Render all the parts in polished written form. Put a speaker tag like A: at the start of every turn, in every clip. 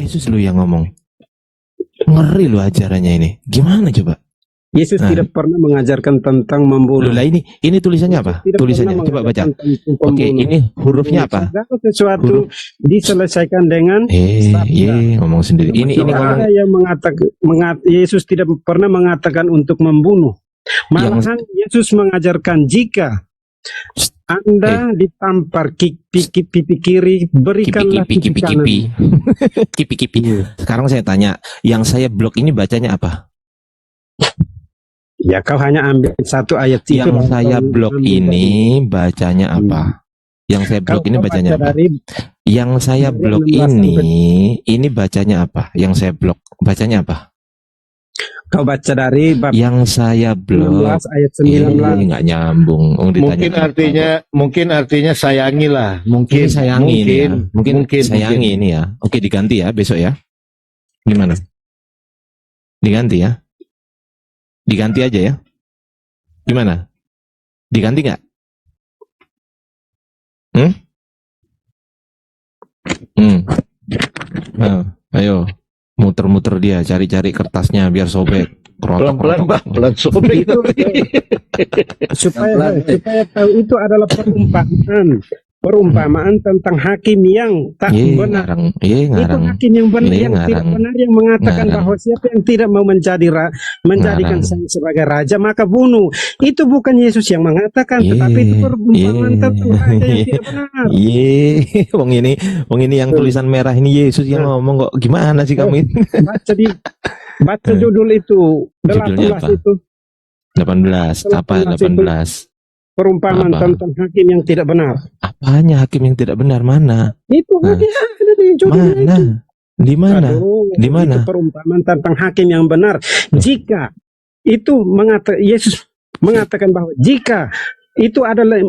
A: Yesus lu yang ngomong. Ngeri lu ajarannya ini. Gimana coba?
B: Yesus tidak pernah mengajarkan tentang membunuh.
A: Loh lah ini tulisannya apa? Tulisannya coba baca. Oke, ini hurufnya apa?
B: Segala sesuatu diselesaikan dengan sabda.
A: Ngomong sendiri. Ini ngomong
B: yang Yesus tidak pernah mengatakan untuk membunuh. Malahan Yesus mengajarkan jika Anda ditampar pipi kiri, berikanlah pipi kanan.
A: Kipi. Sekarang saya tanya, yang saya blok ini bacanya apa?
B: Ya, kau hanya ambil satu ayat itu.
A: Yang saya blok ini bacanya apa? Yang saya blok ini bacanya apa? Yang saya blok ini bacanya apa? Yang saya blok bacanya apa?
B: Kau baca dari bab
A: yang saya blok
B: ayat 19.
A: Nggak nyambung.
C: Mungkin artinya sayangilah. Mungkin
A: sayangi ini ya. Oke, diganti ya besok ya. Gimana? Diganti ya. Diganti aja ya. Gimana? Diganti nggak? Nah, ayo muter-muter dia, cari-cari kertasnya biar sobek.
C: Pelan-pelan sobek itu.
B: supaya tahu itu adalah perumpamaan tentang hakim yang tak benar. Itu hakim yang benar yang tidak benar yang mengatakan bahwa siapa yang tidak mau menjadikan saya sebagai raja maka bunuh. Itu bukan Yesus yang mengatakan, tetapi itu perumpamaan tentang raja yang tidak benar.
A: Wong ini yang tulisan merah ini Yesus yang ngomong kok. Gimana sih kamu ini?
B: Baca judul itu 18 itu.
A: 18 apa 18?
B: Perumpamaan tentang hakim yang tidak benar.
A: Apanya hakim yang tidak benar? Mana?
B: Itu ada di judulnya itu.
A: Di mana? Di mana?
B: Itu perumpamaan tentang hakim yang benar. Jika itu Yesus mengatakan bahwa jika itu adalah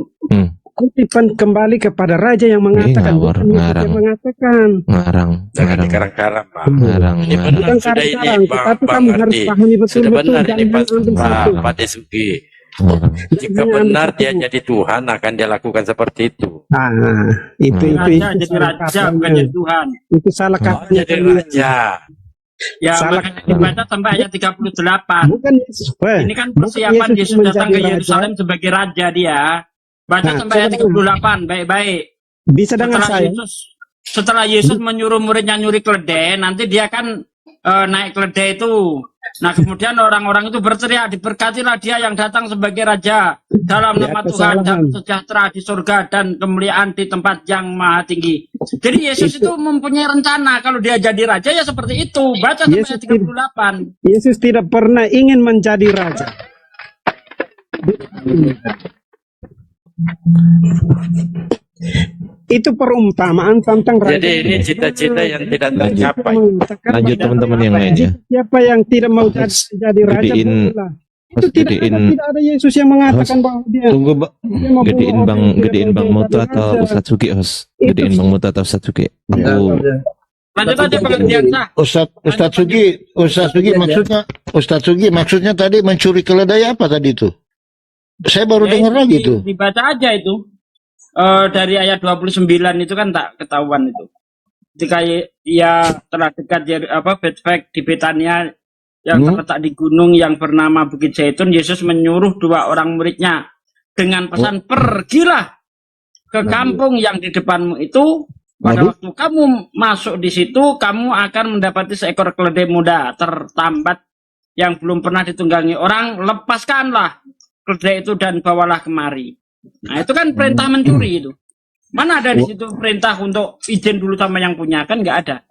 B: kutipan kembali kepada raja yang mengatakan, bukan yang mengatakan.
A: Ngarang.
C: Karang-karang, Pak.
A: Ngarang.
B: Bukan karang-karang, tapi kamu harus pahami betul-betul.
D: Pak Desuki. Jika benar dia jadi Tuhan, akan dia lakukan seperti itu.
B: Itu
E: jadi raja bukan jadi Tuhan.
B: Itu salah kata.
D: Jadi raja.
E: Ya, makanya dibaca sampai ayat 38.
B: Bukan Yesus.
E: Ini kan persiapan Yesus datang ke Yerusalem sebagai raja dia. Baca sampai ayat 38, baik-baik.
B: Bisa dengan saya.
E: Setelah Yesus menyuruh muridnya nyuri keledai, nanti dia kan naik keledai itu. Nah, kemudian orang-orang itu berteriak, diberkatilah dia yang datang sebagai raja dalam nama Tuhan, dan sejahtera di surga dan kemuliaan di tempat yang maha tinggi. Jadi Yesus itu mempunyai rencana kalau dia jadi raja ya seperti itu. Baca sampai ayat 38.
B: Yesus tidak pernah ingin menjadi raja. Itu perumpamaan tentang raja.
D: Jadi ini cita-cita yang tidak tercapai.
A: Lanjut teman-teman yang lainnya.
B: Siapa yang tidak mau jadi raja, itu tidak ada Yesus yang mengatakan bahwa dia.
A: Tunggu, gedein Bang Mutu atau Ustadz Sugi, host. Gedein Bang Mutu atau Ustadz Sugi.
E: Lanjut aja pengertian sah.
C: Ustadz Sugi maksudnya tadi mencuri keledai apa tadi itu? Saya baru dengar lagi itu.
E: Dibaca aja itu. Dari ayat 29 itu kan tak ketahuan itu. Ketika ia telah dekat Betfage di Betania yang terletak di gunung yang bernama Bukit Zaitun, Yesus menyuruh dua orang muridnya dengan pesan, pergilah ke kampung yang di depanmu itu. Pada waktu kamu masuk di situ, kamu akan mendapati seekor keledai muda tertambat yang belum pernah ditunggangi orang. Lepaskanlah keledai itu dan bawalah kemari. Nah, itu kan perintah mencuri itu. Mana ada di situ perintah untuk izin dulu sama yang punya? Kan nggak ada.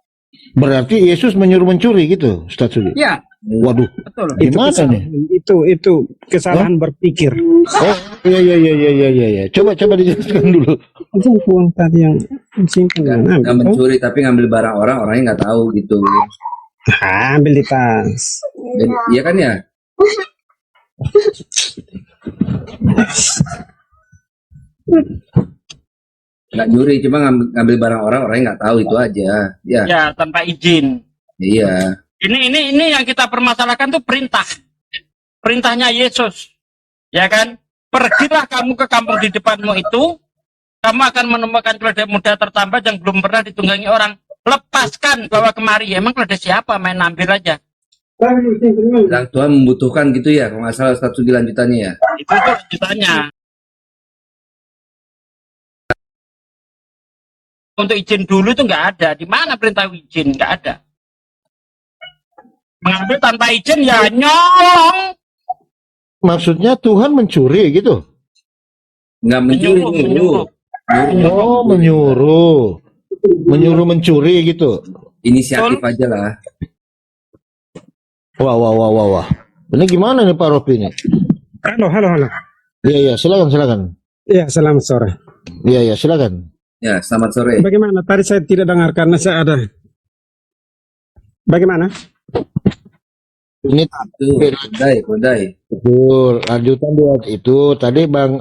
C: Berarti Yesus menyuruh mencuri gitu, Ustaz Sugi?
E: Ya.
C: Waduh.
E: Betul.
C: Gimana nih?
B: Itu kesalahan berpikir.
C: Oh, iya. Coba dijelaskan dulu.
B: Uang tadi yang simpan.
F: Nggak mencuri tapi ngambil barang orang, orangnya nggak tahu gitu.
B: Ambil di tas.
F: Iya kan ya? Nggak nyuri, cuma ngambil barang orang, orangnya nggak tahu, itu aja.
E: Ya, tanpa izin.
F: Iya.
E: Ini yang kita permasalahkan tuh perintahnya Yesus, ya kan? Pergilah kamu ke kampung di depanmu itu, kamu akan menemukan keledai muda tertambat yang belum pernah ditunggangi orang. lepaskan bawa kemari. Emang keledai siapa? Main ambil aja.
F: Yang Tuhan membutuhkan gitu ya, kalau nggak salah satu lanjutannya ya.
E: Itu tuh lanjutannya. Untuk izin dulu itu nggak ada. Di mana perintah izin? Nggak ada. Mengambil tanpa izin ya nyolong.
C: Maksudnya Tuhan mencuri gitu?
F: Nggak mencuri, menyuruh.
C: Oh, menyuruh. Menyuruh mencuri gitu.
F: Inisiatif aja lah.
C: Wah. Ini gimana nih Pak Rofi ini?
B: Halo.
C: Iya, silakan.
B: Iya, selamat sore.
C: Iya, silakan.
F: Ya, selamat sore.
B: Bagaimana? Tadi saya tidak dengar karena saya ada. Bagaimana?
C: Ini
F: Kodai.
C: betul. Lanjutan buat itu. Tadi Bang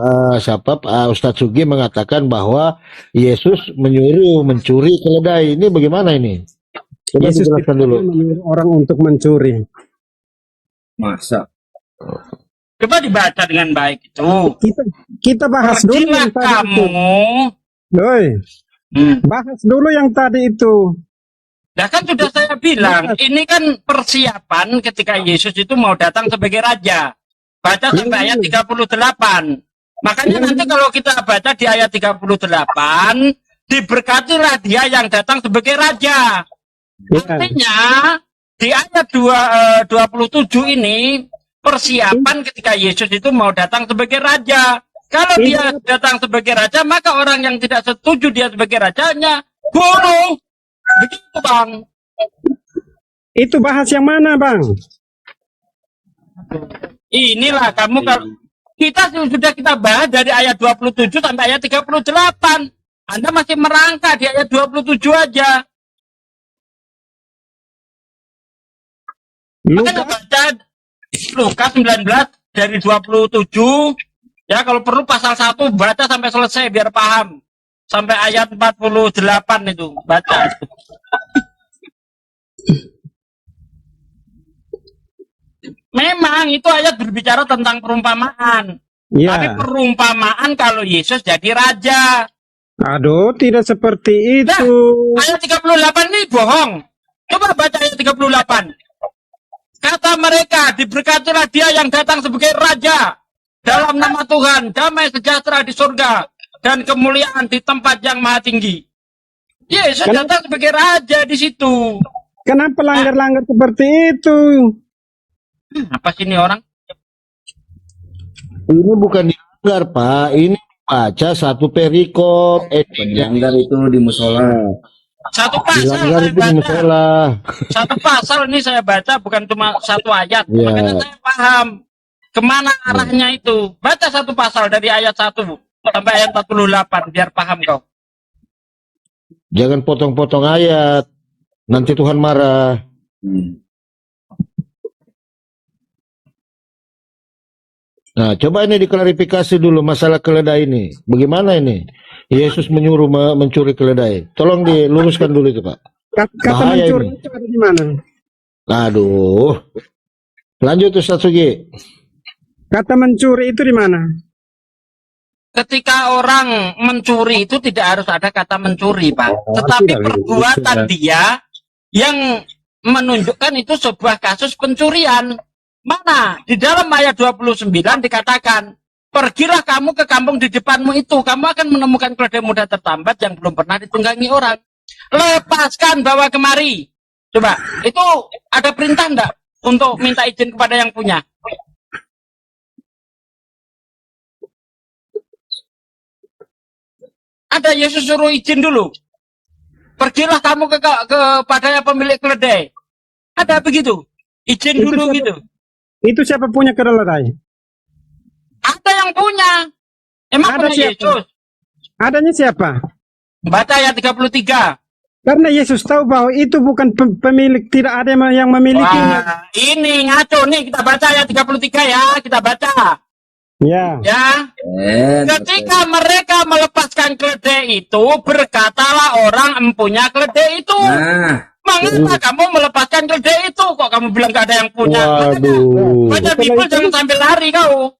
C: Ustadz Sugi mengatakan bahwa Yesus menyuruh mencuri keledai. Ini bagaimana ini? Coba
B: Yesus
C: dijelaskan dulu.
B: menyuruh orang untuk mencuri.
F: Masa?
E: Coba dibaca dengan baik itu.
B: Kita bahas dulu yang tadi
E: kamu.
B: Bahas dulu yang tadi itu.
E: Nah kan sudah saya bilang, ini kan persiapan ketika Yesus itu mau datang sebagai raja. Baca sampai ayat 38. Makanya nanti kalau kita baca di ayat 38, diberkatilah dia yang datang sebagai raja. Artinya di ayat 27 ini persiapan ketika Yesus itu mau datang sebagai raja. Kalau dia datang sebagai raja, maka orang yang tidak setuju dia sebagai rajanya bunuh. Begitu Bang.
B: Itu bahas yang mana Bang?
E: Inilah kamu kalau kita bahas dari ayat 27 sampai ayat 38. Anda masih merangka di ayat 27 aja. Makanya baca Lukas 19 dari 27. Ya kalau perlu pasal 1 baca sampai selesai biar paham. Sampai ayat 48 itu baca. Memang itu ayat berbicara tentang perumpamaan.
B: Ya.
E: Tapi perumpamaan kalau Yesus jadi raja.
B: Aduh, tidak seperti itu.
E: Nah, ayat 38 ini bohong. Coba baca ayat 38. Kata mereka, diberkatilah dia yang datang sebagai raja. Dalam nama Tuhan, damai sejahtera di surga. Dan kemuliaan di tempat yang maha tinggi. Yesus datang sebagai raja di situ.
B: Kenapa langgar-langgar seperti itu?
E: Apa sih ini orang?
C: Ini bukan dilanggar Pak, ini baca satu perikop.
F: Dilanggar itu di musola.
E: Satu pasal
C: Dilanggar
E: saya
C: itu di
E: baca.
C: musola.
E: Satu pasal ini saya baca, bukan cuma satu ayat.
C: Ya.
E: Makanya saya paham kemana arahnya itu. Baca satu pasal dari ayat 1 sampai ayat 48 biar paham kau.
C: Jangan potong-potong ayat. Nanti Tuhan marah. Nah, coba ini diklarifikasi dulu masalah keledai ini. Bagaimana ini? Yesus menyuruh mencuri keledai. Tolong diluruskan dulu itu, Pak.
B: Kata
C: Bahaya
B: mencuri
C: ini.
B: itu ada di mana?
C: Aduh. Lanjut Ustaz Sugi.
B: Kata mencuri itu di mana?
E: Ketika orang mencuri itu tidak harus ada kata mencuri, Pak. Tetapi perbuatan dia yang menunjukkan itu sebuah kasus pencurian. Mana? Di dalam ayat 29 dikatakan, pergilah kamu ke kampung di depanmu itu. Kamu akan menemukan keledai muda tertambat yang belum pernah ditunggangi orang. Lepaskan, bawa kemari. Coba, itu ada perintah enggak untuk minta izin kepada yang punya? Ada Yesus suruh izin dulu. Pergilah kamu kepada pemilik keledai. Ada begitu? Izin
B: Itu
E: dulu
B: siapa?
E: gitu.
B: Itu siapa punya keledai?
E: Ada yang punya. Emang
B: Ada
E: punya
B: siapa?
E: Yesus.
B: Adanya siapa?
E: Baca ayat 33.
B: Karena Yesus tahu bahwa itu bukan pemilik, tidak ada yang memilikinya.
E: Wah, ini ngaco nih, kita baca ayat 33 ya, kita baca.
B: Ya.
E: Ya. Ketika mereka melepaskan keledai itu, berkatalah orang empunya keledai itu.
F: Nah,
E: Mengapa kamu melepaskan keledai itu? Kok kamu bilang gak ada yang punya?
C: Waduh.
E: Baca Bible jangan sambil lari kau.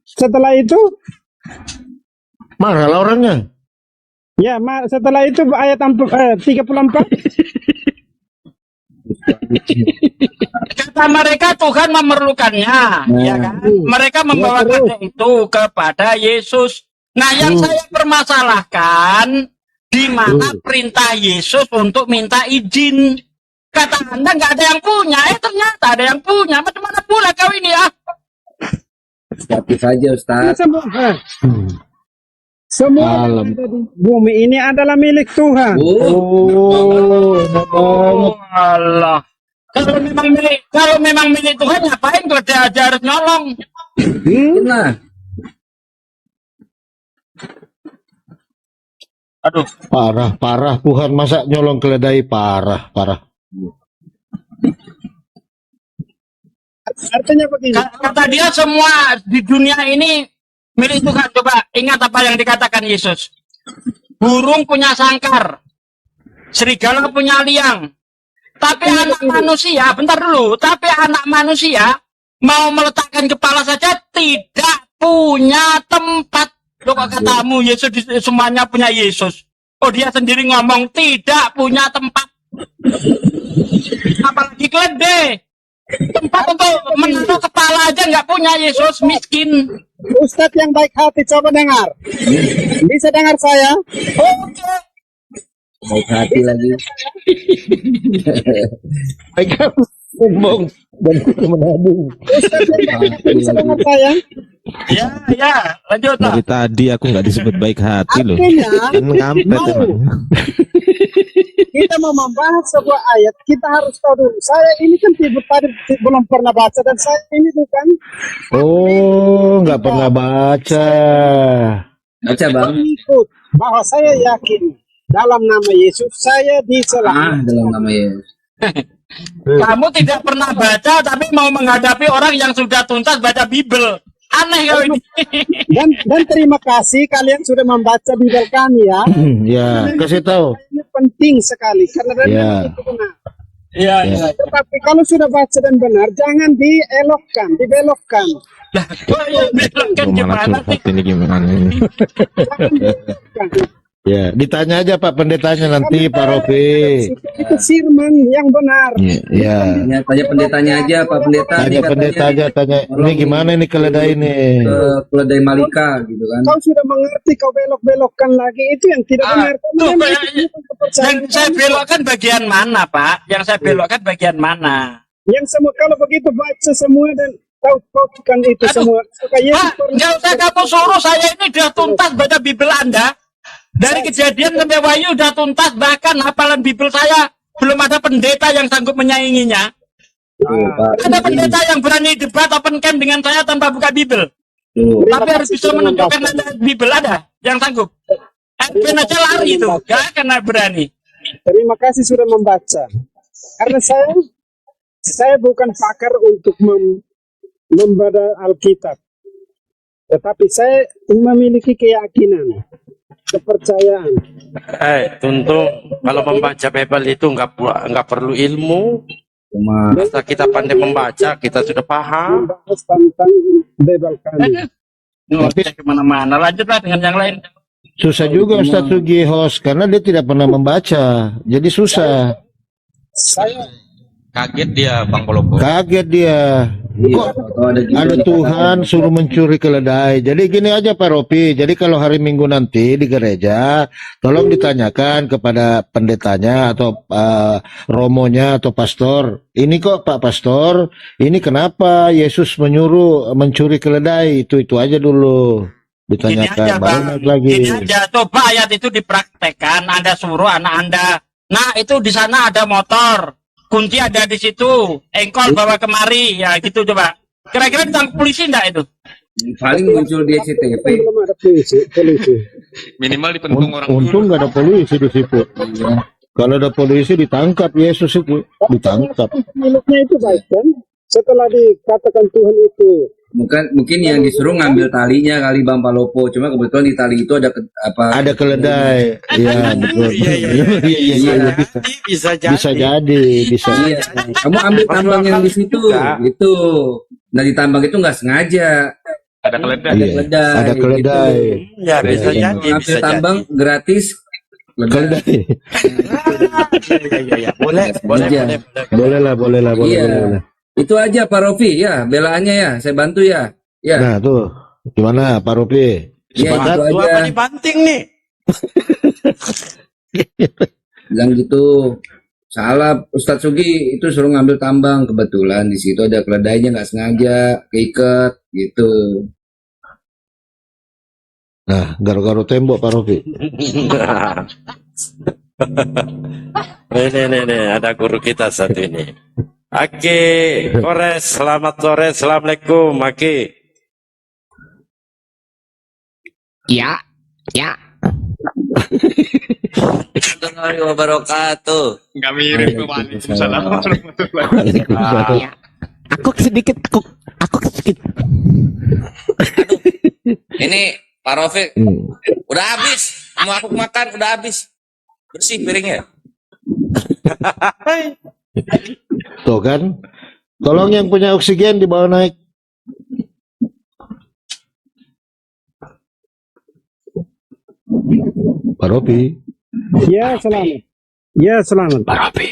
B: Setelah itu,
C: Marahlah orangnya.
B: Ya, setelah itu ayat 34.
E: Kata mereka Tuhan memerlukannya, ya kan? Mereka membawakan itu kepada Yesus. Nah, yang saya permasalahkan di mana perintah Yesus untuk minta izin. Kata Anda nggak ada yang punya, ternyata ada yang punya. Bagaimana pula kau ini ya?
F: Tapi saja Ustaz.
B: Semua yang ada di bumi ini adalah milik Tuhan.
E: Allah. Kalau memang milik Tuhan, ngapain kau harus nyolong?
F: Nah,
E: Aduh,
C: Parah Tuhan, masa nyolong keledai, parah.
B: Artinya begini.
E: Kata dia semua di dunia ini milik Tuhan. Coba ingat apa yang dikatakan Yesus. Burung punya sangkar, serigala punya liang. Tapi anak manusia, bentar dulu. Tapi anak manusia mau meletakkan kepala saja tidak punya tempat. Loh, kok katamu Yesus semuanya punya Yesus? Oh, dia sendiri ngomong tidak punya tempat. Apalagi keledai. Tempat untuk menaruh kepala aja nggak punya Yesus, miskin.
B: Ustadz yang baik hati, coba dengar. Bisa dengar saya?
E: Oke.
F: baik hati lagi.
C: Mereka sombong dan menabung.
B: Ustadz yang baik hati, bisa dengar saya?
E: Ya, lanjut lah.
A: Dari tadi aku nggak disebut baik hati loh.
B: Artinya,
A: Kan ngampet emang.
B: kita mau membahas sebuah ayat, kita harus tahu dulu. Saya ini kan tadi belum pernah baca, dan saya ini bukan
C: Nggak pernah baca.
F: Baca Bang.
B: pengikut, bahwa saya yakin dalam nama Yesus saya diselamatkan.
F: Dalam nama Yesus.
E: Kamu tidak pernah baca tapi mau menghadapi orang yang sudah tuntas baca Bible. Aneh kau ini.
B: Dan terima kasih kalian sudah membaca Bible kami ya.
C: Ya, kasih tahu.
B: Ini penting sekali karena
C: Ya.
B: itu benar.
E: Iya.
B: Tetapi kalau sudah baca dan benar, jangan dibelokkan.
E: Lah, kok yang belokkan
A: Gua malah
E: gimana sih?
A: curhat ini gimana ini.
B: Jangan dibelokkan.
C: Ya, ditanya aja Pak Pendetanya nanti, Pak Rofi.
B: Itu firman yang benar.
C: Ya.
F: Tanya pendetanya aja, Pak Pendeta.
C: Tanya
F: Dia
C: pendeta
F: katanya
C: aja, tanya. Ini gimana ini keledai ini?
F: ke keledai Malika gitu kan.
B: Kau sudah mengerti, kau belok-belokkan lagi, itu yang tidak benar. Karena
E: tuh,
B: memang
E: kayak-
B: itu bukan kepercayaan
E: Yang saya
B: kami.
E: belokkan bagian mana, Pak? Yang saya belokkan bagian mana?
B: Yang semua kalau begitu baca semua dan tahu itu
E: Aduh,
B: semua. Supaya Yesus
E: Pak, nggak usah kamu suruh, saya ini udah tuntas baca Bible Anda. Dari Kejadian sampai Wahyu udah tuntas, bahkan hafalan Bible saya belum ada pendeta yang sanggup menyainginya.
F: Tuh, Pak.
E: Ada pendeta yang berani debat open camp dengan saya tanpa buka Bible.
F: Tuh.
E: Tapi harus bisa menunjukkan ada Bible, ada yang sanggup. Advent aja lari itu, gak kena berani.
B: terima kasih sudah membaca. Karena saya bukan pakar untuk membaca Alkitab. Tetapi saya memiliki keyakinan, kepercayaan.
D: Tuntung kalau membaca Bible itu nggak perlu ilmu.
F: Cuma
D: Asal kita pandai membaca, kita sudah paham.
B: Membahas tentang Bible kami.
E: Tapi kemana-mana, lanjutlah dengan yang lain.
C: Susah juga Ustadz Sugi host karena dia tidak pernah membaca. Jadi susah.
B: Saya
G: Kaget dia Bang Polopo.
C: Kaget dia.
F: iya,
C: Kok
F: atau ada juga
C: ada Tuhan suruh mencuri keledai. Jadi gini aja Pak Ropi. Jadi kalau hari Minggu nanti di gereja, tolong ditanyakan kepada pendetanya atau romonya atau pastor. Ini kok Pak Pastor, ini kenapa Yesus menyuruh mencuri keledai? Itu aja dulu
E: Gini aja,
C: ditanyakan. Baru
E: Bang.
C: naik lagi.
E: Gini aja, coba ayat itu dipraktekkan. Anda suruh anak Anda. Nah, itu di sana ada motor. Kunci ada di situ. Engkol bawa kemari. Ya, gitu coba. Kira-kira ditangkap polisi enggak itu?
F: paling muncul di SCTV.
B: belum ada polisi.
G: Minimal dipentung orang
C: Untung nggak ada polisi di situ. Kalau ada polisi ditangkap Yesus itu ditangkap.
B: Miliknya itu baik kan? Setelah dikatakan Tuhan itu
F: Mungkin yang disuruh ngambil talinya kali Bang Palopo. Cuma kebetulan di tali itu ada
C: Ada keledai. Iya betul. Iya.
D: Bisa jadi.
C: Bisa jadi, bisa.
F: Iya, kamu ambil tambang yang di situ, gitu. Nah di tambang itu nggak sengaja.
G: Ada keledai.
F: Ada keledai.
C: Ada keledai.
F: Gitu.
D: Ya bisa
F: Jadi
D: jadi,
F: mau
D: bisa
F: ambil tambang
D: jadi.
F: gratis. Keledai.
D: Ya. Boleh, boleh,
F: Aja.
D: boleh.
C: Boleh lah.
F: Iya. Itu aja Pak Rofi ya, belaannya ya, saya bantu ya. Ya.
C: Nah tuh, gimana Pak Ropi?
F: Ya,
C: Sepakat?
F: itu
D: Tua
F: aja.
D: apa dibanting nih?
F: Bilang gitu. Salah Ustadz Sugi itu suruh ngambil tambang, kebetulan di situ ada keledainya nggak sengaja keikat gitu.
C: Nah, garu-garu tembok Pak Ropi.
D: Ini, ada guru kita satu ini. Aki, Kores, selamat sore, assalamualaikum, Aki.
A: Ya, ya.
F: Warahmatullahi wabarakatuh.
G: Nggak mirip ke Waalaikumsalam warahmatullahi
C: Waalaikumsalam.
A: Ya. Aku sedikit.
F: Ini Pak Rofi
C: Hmm.
F: udah habis, mau aku makan udah habis, bersih piringnya.
C: Tuh kan, tolong yang punya oksigen dibawa naik. Pak Ropi.
B: Ya, selamat. Ya, selamat.
A: Pak Robi,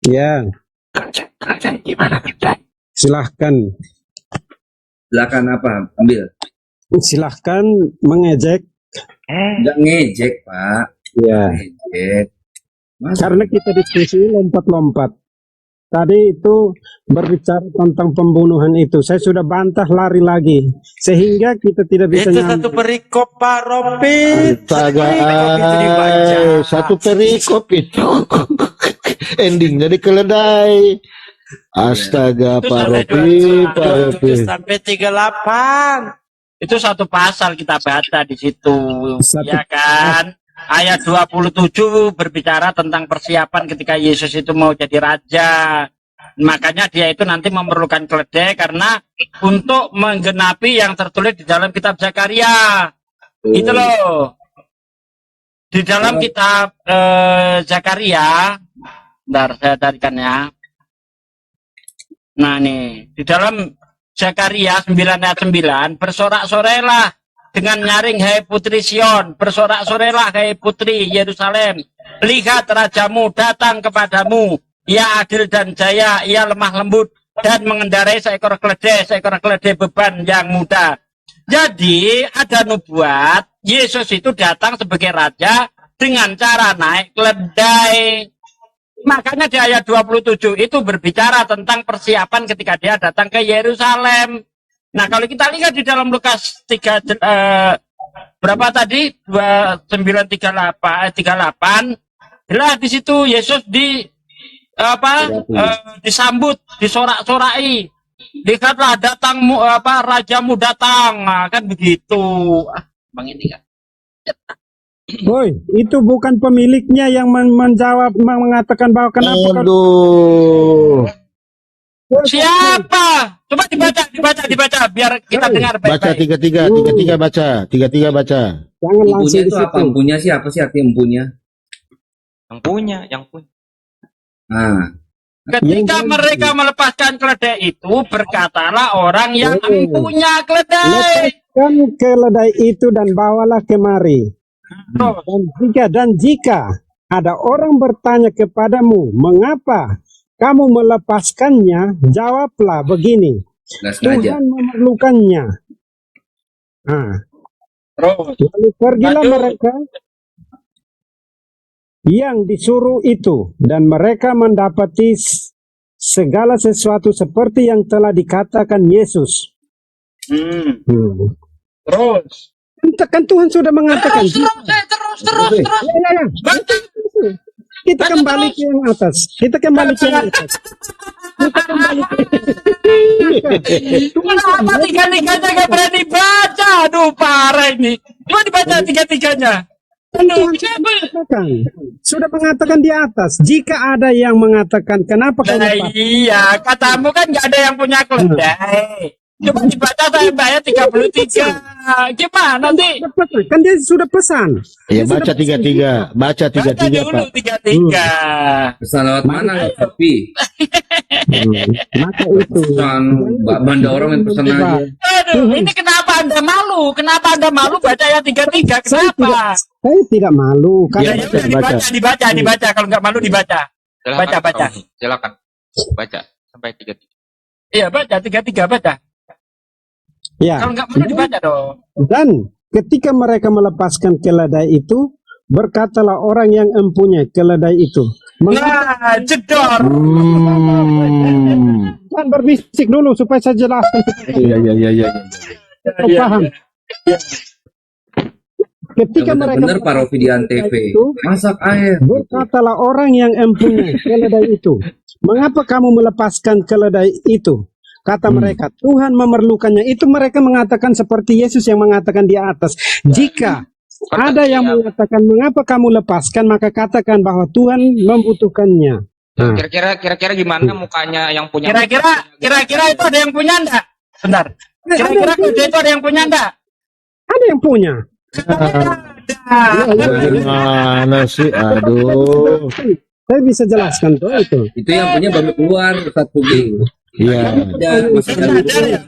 B: Ya,
A: kerja gimana kita?
B: silahkan.
F: Silakan apa? Ambil.
B: Silahkan mengejek.
F: Nggak ngejek Pak,
B: Ya,
F: ngejek. Masa?
B: karena kita diskusi lompat-lompat. Tadi itu berbicara tentang pembunuhan itu. Saya sudah bantah lari lagi. Sehingga kita tidak bisa
D: Itu satu
B: nyambung.
D: perikop Pak Ropi.
C: Astaga,
D: Itu dibaca.
C: satu perikop itu. Ending jadi keledai. Astaga,
E: Itu
C: Pak
E: sampai
C: Ropi, Pak Ropi.
D: 27 sampai 38.
E: Itu satu pasal kita baca di situ,
B: Satu-
E: ya kan? Ayat 27 berbicara tentang persiapan ketika Yesus itu mau jadi raja. Makanya dia itu nanti memerlukan keledai karena untuk menggenapi yang tertulis di dalam kitab Zakaria. Itu loh. Di dalam kitab Zakaria, bentar saya carikan ya. Nah nih, di dalam Zakaria 9 ayat 9, bersorak-sorailah dengan nyaring hai putri Sion, bersorak-sorailah hai putri Yerusalem. Lihat rajamu datang kepadamu, ia adil dan jaya, ia lemah lembut dan mengendarai seekor keledai beban yang muda. Jadi ada nubuat Yesus itu datang sebagai raja dengan cara naik keledai. Makanya di ayat 27 itu berbicara tentang persiapan ketika dia datang ke Yerusalem. Nah, kalau kita lihat di dalam Lukas 3 berapa tadi? 2938 jelas di situ Yesus disambut, disorak-sorai. Lihatlah datangmu rajamu datang. Nah, kan begitu. Bang ini kan.
B: Boy, itu bukan pemiliknya yang menjawab, mengatakan bahwa kenapa kau-
C: Aduh.
E: Siapa? Coba dibaca biar kita dengar
C: Baca
E: baik-baik.
C: 33 baca. 33 baca.
B: jangan langsung
F: Empunya
B: di
F: itu apa?
B: situ.
F: Empunya sih apa sih arti empunya?
G: yang punya.
F: Nah,
E: Ketika
B: Yang-
E: mereka melepaskan keledai itu, berkatalah orang yang
B: Oh.
E: empunya keledai.
B: Lepaskan keledai itu dan bawalah kemari. Dan jika ada orang bertanya kepadamu, mengapa kamu melepaskannya? Jawablah begini,
F: nggak sengaja.
B: Tuhan memerlukannya. Nah,
E: Terus,
B: lalu pergilah
E: Lanjut.
B: mereka yang disuruh itu, dan mereka mendapati segala sesuatu seperti yang telah dikatakan Yesus.
E: terus,
B: Kan Tuhan sudah mengatakan.
E: terus.
B: Ya, ya.
E: Baca.
B: Kita kembali ke yang atas. Kita kembali ke yang atas. Kita kembali ke
E: Kenapa tiga-tiganya gak berani baca? Aduh, parah ini. Coba dibaca tiga-tiganya. Aduh, siapa?
B: mengatakan. Sudah mengatakan di atas. Jika ada yang mengatakan kenapa kau
E: Nah,
B: lepas?
E: iya, katamu kan gak ada yang punya keledai. Coba dibaca sampai ayat 33. Gimana nanti?
B: Kan dia sudah pesan.
C: Ya baca 33, baca 33
E: Baca dulu
C: Pak.
E: 33.
F: Pesan lewat mana lewat Shopee?
B: Maka itu.
F: Pesan banda orang yang pesan aja.
E: Aduh, ini kenapa Anda malu? Kenapa Anda malu baca ayat 33? Kenapa?
B: Saya tidak malu.
C: Ya,
B: Karena
E: Ya, udah, dibaca. Kalau nggak malu dibaca.
G: Silakan,
E: Baca.
G: Silakan. Baca sampai 33.
E: Iya, baca 33, baca.
B: ya.
E: Kalau nggak malu dibaca dong.
B: Dan ketika mereka melepaskan keledai itu, berkatalah orang yang empunya keledai itu.
E: Nah, jedor.
B: Jangan berbisik dulu supaya saya jelaskan.
C: Iya.
B: Kau paham? Ketika mereka
F: Bener Pak Rofi di Antv.
B: itu,
F: Masak air.
B: berkatalah orang yang empunya keledai itu, mengapa kamu melepaskan keledai itu? Kata mereka, Tuhan memerlukannya. Itu mereka mengatakan seperti Yesus yang mengatakan di atas. Jika ada yang mengatakan mengapa kamu lepaskan, maka katakan bahwa Tuhan membutuhkannya. Nah,
G: Kira-kira gimana mukanya yang punya?
E: Kira-kira itu ada yang punya enggak? Bentar. Kira-kira kuda itu ada yang punya enggak?
B: ada yang punya.
C: Gimana sih? Aduh.
B: Saya bisa jelaskan tuh itu.
F: Itu yang punya baru keluar Ustaz Sugi.
C: Iya.
F: Ya, masih dalam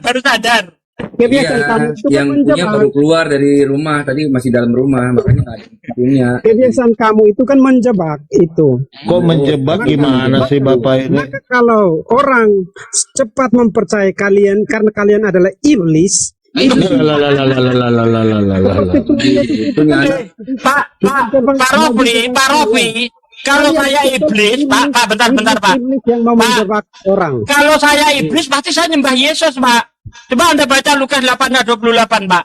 E: Baru sadar.
B: Kebiasaan
F: Iya,
B: kamu itu
F: yang
B: kan
F: punya
B: menjebak.
F: baru keluar dari rumah, tadi masih dalam rumah, makanya nggak ada yang punya.
B: Kebiasaan kamu itu kan menjebak itu.
C: Kok menjebak gimana sih Bapak ini?
B: Maka kalau orang cepat mempercayai kalian karena kalian adalah iblis,
F: Itu
E: Pak Rofi, kalau saya iblis, Pak, bentar, Pak.
B: iblis yang mau menjebak orang.
E: Kalau saya iblis, pasti saya nyembah Yesus, Pak. Coba Anda baca Lukas 8 ayat 28, Pak.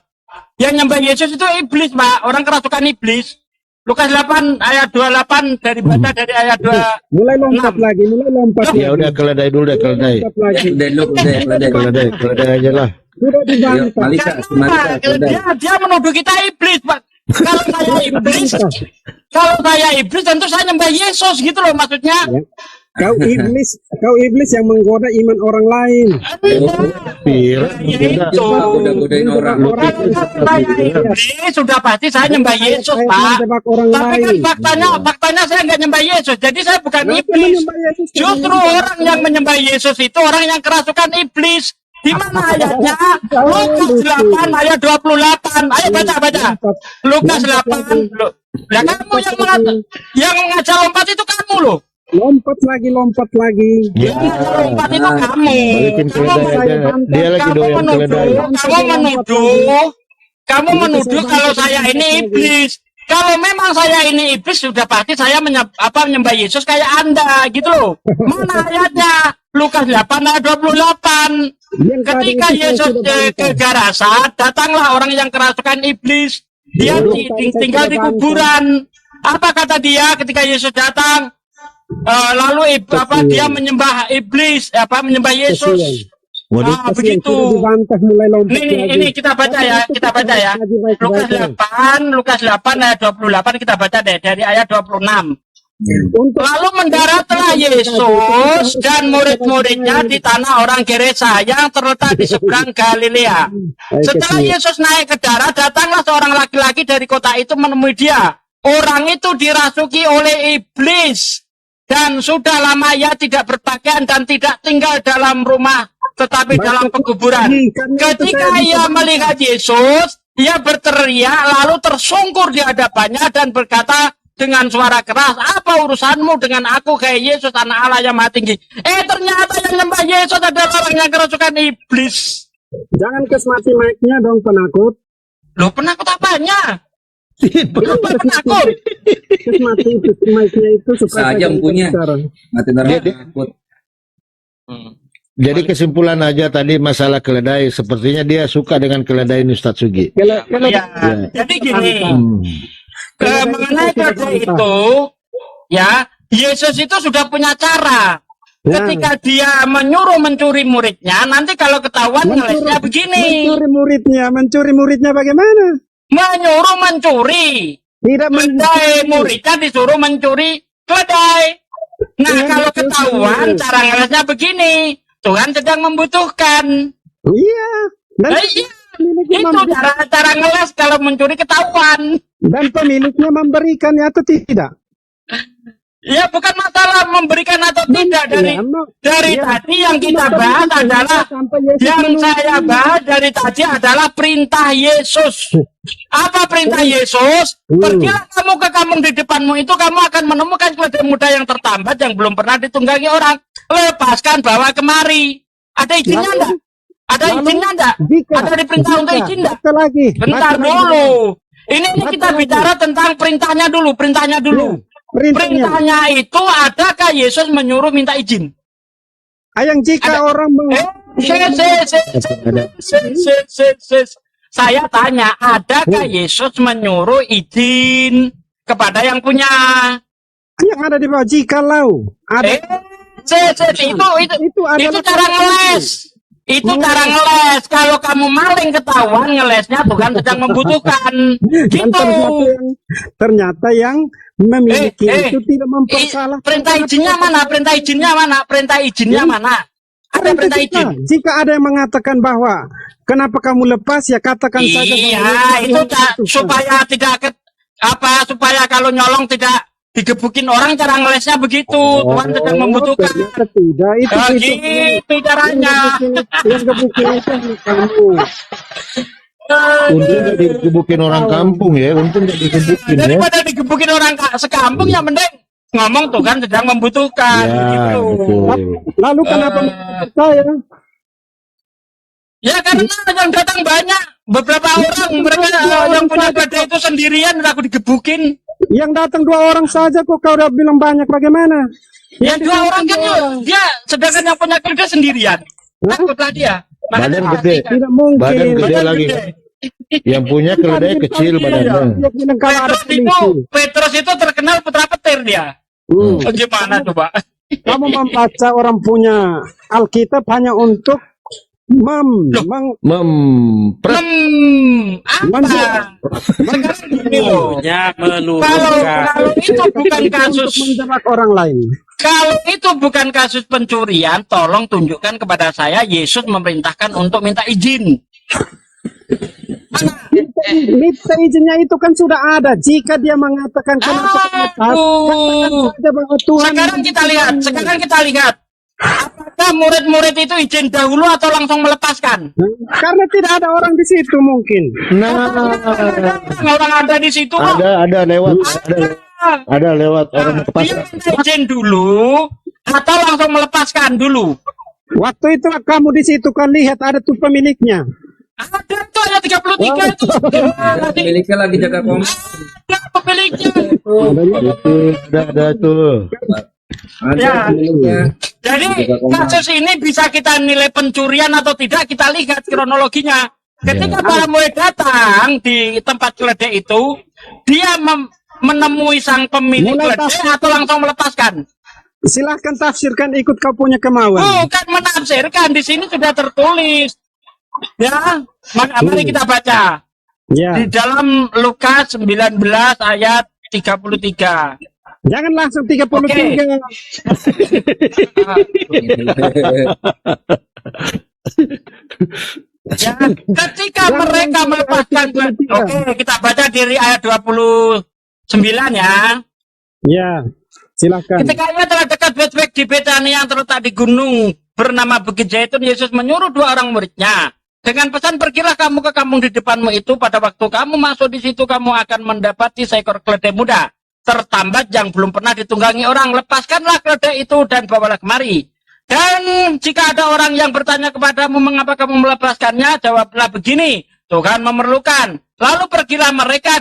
E: Yang nyembah Yesus itu iblis, Pak. Orang kerasukan iblis. Lukas 8 ayat 28 dari ayat 2.
B: Mulai lompat lagi.
C: Ya udah keledai dulu deh, keledai.
B: Lompat lagi.
C: Keledai aja lah.
B: Sudah dibantah.
F: Malika,
E: Dia menuduh kita iblis, Pak. Kalau saya iblis, tentu saya nyembah Yesus gitu loh maksudnya.
B: Ya. Kau iblis yang menggoda iman orang lain.
E: Itu.
F: godain orang.
E: Iblis sudah pasti saya nyembah Yesus,
B: Saya
E: Pak.
B: menjebak orang
E: Tapi kan
B: lain.
E: faktanya saya nggak nyembah Yesus. Jadi saya bukan
B: Kenapa
E: iblis.
B: menyembah Yesus?
E: Justru orang yang menyembah Yesus itu orang yang kerasukan iblis. Di mana ayatnya? Lukas 8 ayat 28. Ayo baca. Lukas 8. Lah kamu yang mengajak lompat itu kamu loh.
B: Lompat lagi.
E: Yang mengajak lompat itu kamu.
C: Balikin keledai aja. Dia lagi doyan keledai.
E: Kamu menuduh kalau saya ini iblis. Kalau memang saya ini iblis, sudah pasti saya menyembah Yesus kayak Anda gitu loh. Mana ayatnya? Lukas 8 ayat 28. Ketika Yesus ke Gerasa, datanglah orang yang kerasukan iblis. Dia tinggal di kuburan. Apa kata dia ketika Yesus datang? Lalu dia menyembah iblis, menyembah Yesus.
C: Waduh,
E: Begitu.
B: Dibantah mulai lompat lagi.
E: Ini kita baca ya. Lukas 8 ayat 28 kita baca deh dari ayat 26. Lalu mendaratlah Yesus dan murid-muridnya di tanah orang Gerasa yang terletak di seberang Galilea. Setelah Yesus naik ke darat, datanglah seorang laki-laki dari kota itu menemui dia. Orang itu dirasuki oleh iblis dan sudah lama ia tidak berpakaian dan tidak tinggal dalam rumah tetapi dalam pekuburan. Ketika ia melihat Yesus, ia berteriak lalu tersungkur di hadapannya dan berkata dengan suara keras, apa urusanmu dengan aku, kayak Yesus anak Allah yang maha tinggi? Ternyata yang nyembah Yesus adalah orang yang kerasukan iblis.
B: Jangan kesmati mic-nya dong, penakut.
E: Loh, penakut apanya? Kenapa penakut?
B: Kesmati mic-nya itu supaya
F: Saja punya. Mati orang takut.
C: Jadi kesimpulan aja tadi masalah keledai, sepertinya dia suka dengan keledai Ustaz Sugi.
E: Ya, jadi gini. Mengenai keledai itu, ya, Yesus itu sudah punya cara. Ketika dia menyuruh mencuri muridnya, nanti kalau ketahuan ngelesnya begini.
B: Mencuri muridnya bagaimana?
E: Menyuruh mencuri.
B: Tidak
E: Keledai muridnya disuruh mencuri keledai. Nah, kalau ketahuan cara ngelesnya begini. Tuhan sedang membutuhkan.
B: Iya. Dan
E: Iya,
B: pemiliknya
E: itu cara ngeles kalau mencuri ketahuan.
B: dan pemiliknya memberikannya atau tidak?
E: Ya bukan masalah memberikan atau tidak dari tadi yang kita bahas adalah yang saya bahas dari tadi adalah perintah Yesus. Apa perintah Yesus? Pergilah kamu ke kampung di depanmu itu, kamu akan menemukan keledai muda yang tertambat yang belum pernah ditunggangi orang. Lepaskan, bawa kemari. Ada izinnya enggak? Ada izinnya enggak? Ada diperintah untuk izin enggak? Bentar dulu. Ini kita bicara tentang perintahnya dulu. Perintahnya itu adakah Yesus menyuruh minta izin?
B: Yang jika orang
E: saya tanya, adakah Yesus menyuruh izin kepada yang punya?
B: Yang ada di bawah jikalau ada
E: itu cara ngeles. Itu cara ngeles. Kalau kamu maling ketahuan, ngelesnya Tuhan sedang membutuhkan. Gitu.
B: Ternyata yang memiliki itu tidak mempersalah.
E: Perintah izinnya mana? Perintah izinnya mana? Ada perintah izin.
B: Jika ada yang mengatakan bahwa kenapa kamu lepas, ya katakan saja.
E: Iya, itu supaya tidak supaya kalau nyolong tidak digebukin orang, cara ngelesnya begitu. Tuhan sedang membutuhkan.
B: Tidak,
E: itu caranya.
B: Yang gebukin itu kamu.
C: Untung gak digebukin orang kampung ya, untung gak digebukin ya.
E: Daripada digebukin orang sekampung, yang mending ngomong Tuhan sedang membutuhkan.
C: Ya,
E: gitu.
C: betul.
B: Lalu kenapa saya?
E: Ya karena yang datang banyak. Beberapa orang, mereka yang punya keledai itu sendirian, udah aku digebukin.
B: Yang datang 2 orang saja kok kau udah bilang banyak, bagaimana?
E: Ya 2 orang kan dia, sedangkan yang punya keledai sendirian. Takutlah dia.
C: Badan gede.
B: Tidak mungkin.
C: Badan gede lagi. Yang punya keledai kecil badannya.
E: Petrus itu terkenal putra petir dia. Gimana coba?
B: Kamu membaca orang punya Alkitab hanya untuk
E: kalau itu bukan kasus
B: menjebak orang lain.
E: Kalau itu bukan kasus pencurian, tolong tunjukkan kepada saya Yesus memerintahkan untuk minta izin.
B: Minta izinnya itu kan sudah ada. Jika dia mengatakan
E: sekarang kita lihat. Apakah murid-murid itu izin dahulu atau langsung melepaskan?
B: Karena tidak ada orang di situ mungkin.
E: Orang ada di situ.
C: Ada lewat. Ada lewat orang
E: melepaskan. Dia izin dulu atau langsung melepaskan dulu?
B: Waktu itu kamu di situ kan lihat ada tuh pemiliknya.
E: Ada tuh, ada 33 itu.
F: Pemiliknya lagi jaga komplek.
E: Ada pemiliknya.
C: Ada tuh.
E: Ya. Jadi kasus ini bisa kita nilai pencurian atau tidak, kita lihat kronologinya. Ketika para murid datang di tempat keledai itu, dia menemui sang pemilik keledai atau langsung melepaskan?
B: Silahkan tafsirkan ikut kau punya kemauan.
E: Bukan menafsirkan, di sini sudah tertulis. Ya, mari kita baca.
B: Ya.
E: Di dalam Lukas 19 ayat 33.
B: Jangan langsung 33.
E: Ya, ketika mereka melepaskan, kita baca dari ayat 29 ya.
B: Ya, silakan.
E: Ketika ia telah dekat Betfage di Betania yang terletak di gunung bernama Bukit Zaitun, Yesus menyuruh 2 orang muridnya dengan pesan, pergilah kamu ke kampung di depanmu itu, pada waktu kamu masuk di situ kamu akan mendapati seekor keledai muda tertambat yang belum pernah ditunggangi orang. Lepaskanlah keledai itu dan bawalah kemari. Dan jika ada orang yang bertanya kepadamu, mengapa kamu melepaskannya, jawablah begini, Tuhan memerlukan. Lalu pergilah mereka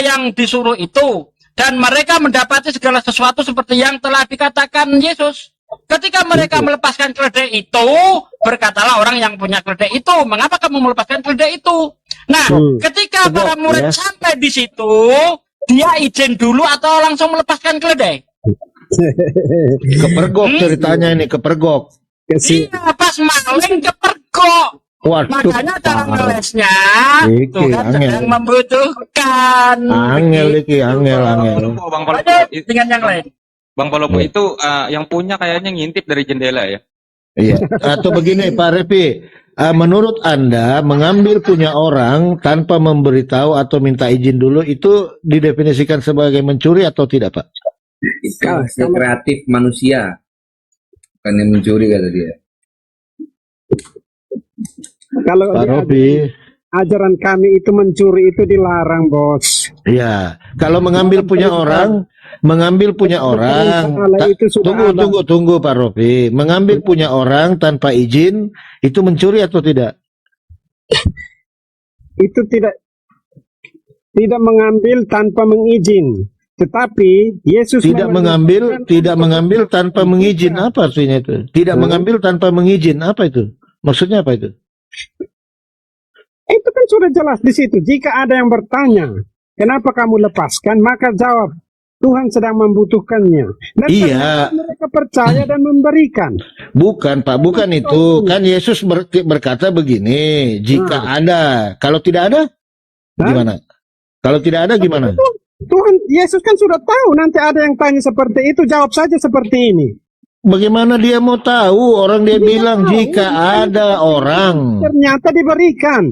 E: yang disuruh itu, dan mereka mendapati segala sesuatu seperti yang telah dikatakan Yesus. Ketika mereka melepaskan keledai itu, berkatalah orang yang punya keledai itu, mengapa kamu melepaskan keledai itu? Nah, ketika para murid sampai di situ, dia izin dulu atau langsung melepaskan keledai?
C: Kepergok ceritanya ini, kepergok.
E: Iya, pas maling kepergok.
C: Waduh,
E: makanya cara ngelesnya Tuhan
C: angel.
E: sedang membutuhkan.
C: Angel.
G: Bang Palopo,
E: dengan yang lain.
G: Bang Palopo itu yang punya kayaknya ngintip dari jendela ya.
C: Iya. Atau begini Pak Repi, menurut Anda mengambil punya orang tanpa memberitahu atau minta izin dulu itu didefinisikan sebagai mencuri atau tidak Pak?
F: Itu hasil kreatif manusia, bukan yang mencuri kata dia.
B: Kalau
C: Pak Robi.
B: ajaran kami itu mencuri itu dilarang, Bos.
C: Iya, kalau mengambil punya orang,
B: itu sudah
C: tunggu Pak Rofi, mengambil punya orang tanpa izin itu mencuri atau tidak?
B: Itu tidak mengambil tanpa mengizin. Tetapi Yesus
C: tidak mengambil tanpa mengizin, apa artinya itu? Tidak mengambil tanpa mengizin, apa itu? Maksudnya apa itu?
B: Itu kan sudah jelas di situ. Jika ada yang bertanya, kenapa kamu lepaskan? Maka jawab, Tuhan sedang membutuhkannya. Dan
C: Iya.
B: mereka percaya dan memberikan.
C: Bukan Pak, bukan itu. Kan Yesus berkata begini, jika ada, kalau tidak ada, gimana? Kalau tidak ada gimana?
B: Tuhan Yesus kan sudah tahu nanti ada yang tanya seperti itu, jawab saja seperti ini.
C: Bagaimana dia mau tahu? Orang dia bilang jika ada orang.
B: Ternyata diberikan.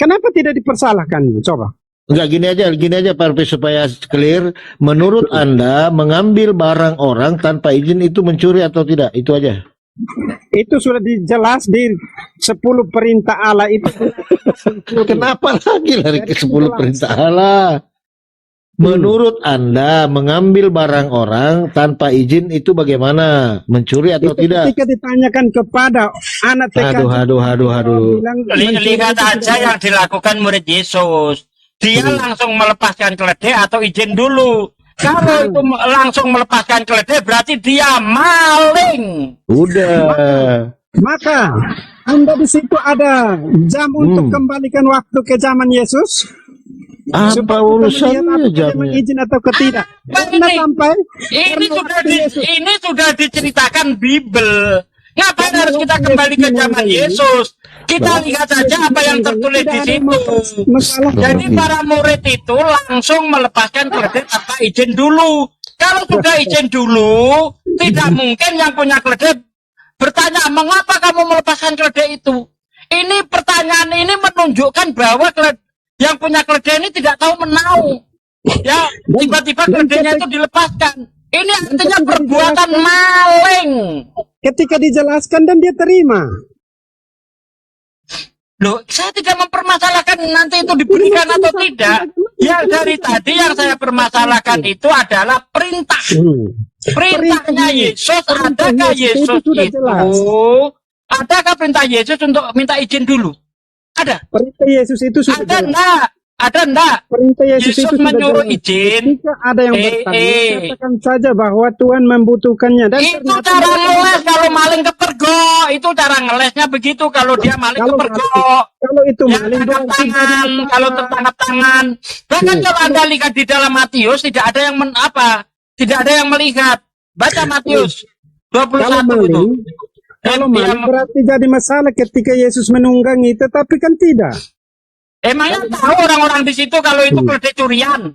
B: Kenapa tidak dipersalahkan? Coba.
C: Enggak, gini aja Pak Rupi, supaya clear. Menurut Anda mengambil barang orang tanpa izin itu mencuri atau tidak? Itu aja.
B: Itu sudah dijelas di 10 perintah Allah itu.
C: Kenapa lagi lari ke 10 perintah Allah? Menurut Anda mengambil barang orang tanpa izin itu bagaimana? Mencuri atau
B: Itu
C: tidak?
B: ketika ditanyakan kepada anak TK.
C: Aduh.
E: Lihat aja yang dilakukan murid Yesus. Dia langsung melepaskan keledai atau izin dulu. Kalau itu langsung melepaskan keledai berarti dia maling.
C: Udah.
B: Maka Anda di situ ada jam untuk kembalikan waktu ke zaman Yesus.
C: Apa urusannya jamnya?
B: Izin atau tidak?
E: Ini sudah diceritakan Bible. Ngapain harus kita kembali ke zaman Yesus? Kita lihat saja apa yang tertulis di situ. Jadi para murid itu langsung melepaskan keledai tanpa izin dulu. Kalau sudah izin dulu, tidak mungkin yang punya keledai bertanya, mengapa kamu melepaskan keledai itu? Ini pertanyaan ini menunjukkan bahwa yang punya keledai ini tidak tahu menau. Ya, tiba-tiba keledainya itu dilepaskan. Ini artinya perbuatan maling.
B: Ketika dijelaskan dan dia terima.
E: Loh, saya tidak mempermasalahkan nanti itu diberikan atau tidak. Ya, dari tadi yang saya permasalahkan itu adalah perintah. Perintahnya Yesus, adakah Yesus itu? Adakah perintah Yesus untuk minta izin dulu? Ada.
B: Perintah Yesus itu sudah
E: ada enggak? Ada enggak?
B: Perintah Yesus itu
E: menyuruh izin.
B: Jika ada yang bertanya, katakan saja bahwa Tuhan membutuhkannya. Dan
E: itu cara ngeles kalau maling kepergok. Itu cara ngelesnya begitu kalau dia maling kepergok.
B: Kalau itu maling
E: tangan, kalau tertangkap tangan. Bahkan kalau Anda lihat di dalam Matius tidak ada yang tidak ada yang melihat. Baca Matius 21 itu.
B: Kalau maling berarti jadi masalah ketika Yesus menunggangi, tetapi kan tidak.
E: Emangnya tahu orang-orang di situ kalau itu keledai curian?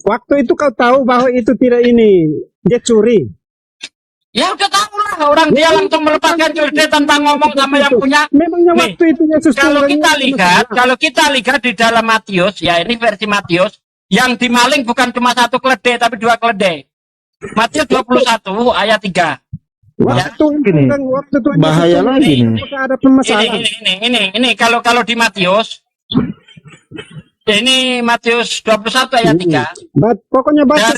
B: Waktu itu kau tahu bahwa itu tidak dia curi.
E: Ya udah tahu lah, orang dia langsung melepaskan keledai tanpa ngomong sama yang punya.
B: Memangnya waktu itu Yesus
E: kalau kita lihat di dalam Matius, ya ini versi Matius, yang dimaling bukan cuma 1 keledai tapi 2 keledai. Matius 21 ayat 3.
B: Waktu Tuhan
C: bahaya lagi nih.
B: Ada permasalahan.
E: Ini kalau di Matius. Ini Matius 21 ayat 3.
B: Pokoknya baca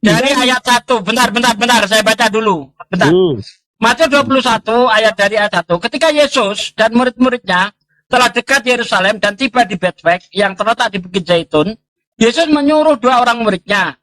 E: dari ayat 1. Bentar, saya baca dulu. Bentar. Matius 21 ayat dari ayat 1. Ketika Yesus dan murid-muridnya telah dekat Yerusalem dan tiba di Betfage yang terletak di Bukit Zaitun, Yesus menyuruh 2 orang muridnya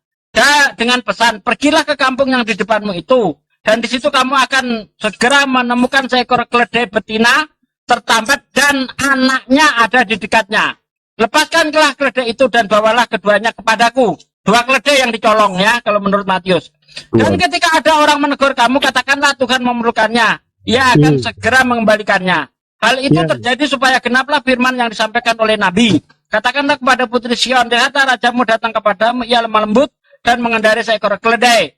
E: dengan pesan, pergilah ke kampung yang di depanmu itu, dan di situ kamu akan segera menemukan seekor keledai betina tertambat dan anaknya ada di dekatnya. Lepaskanlah keledai itu dan bawalah keduanya kepadaku. 2 keledai yang dicolong ya, kalau menurut Matius. Dan ketika ada orang menegur kamu, katakanlah Tuhan memerlukannya. Ia akan segera mengembalikannya. Hal itu terjadi supaya genaplah firman yang disampaikan oleh Nabi. Katakanlah kepada putri Sion, lihat rajamu datang kepadamu, ia lemah lembut dan mengendarai seekor keledai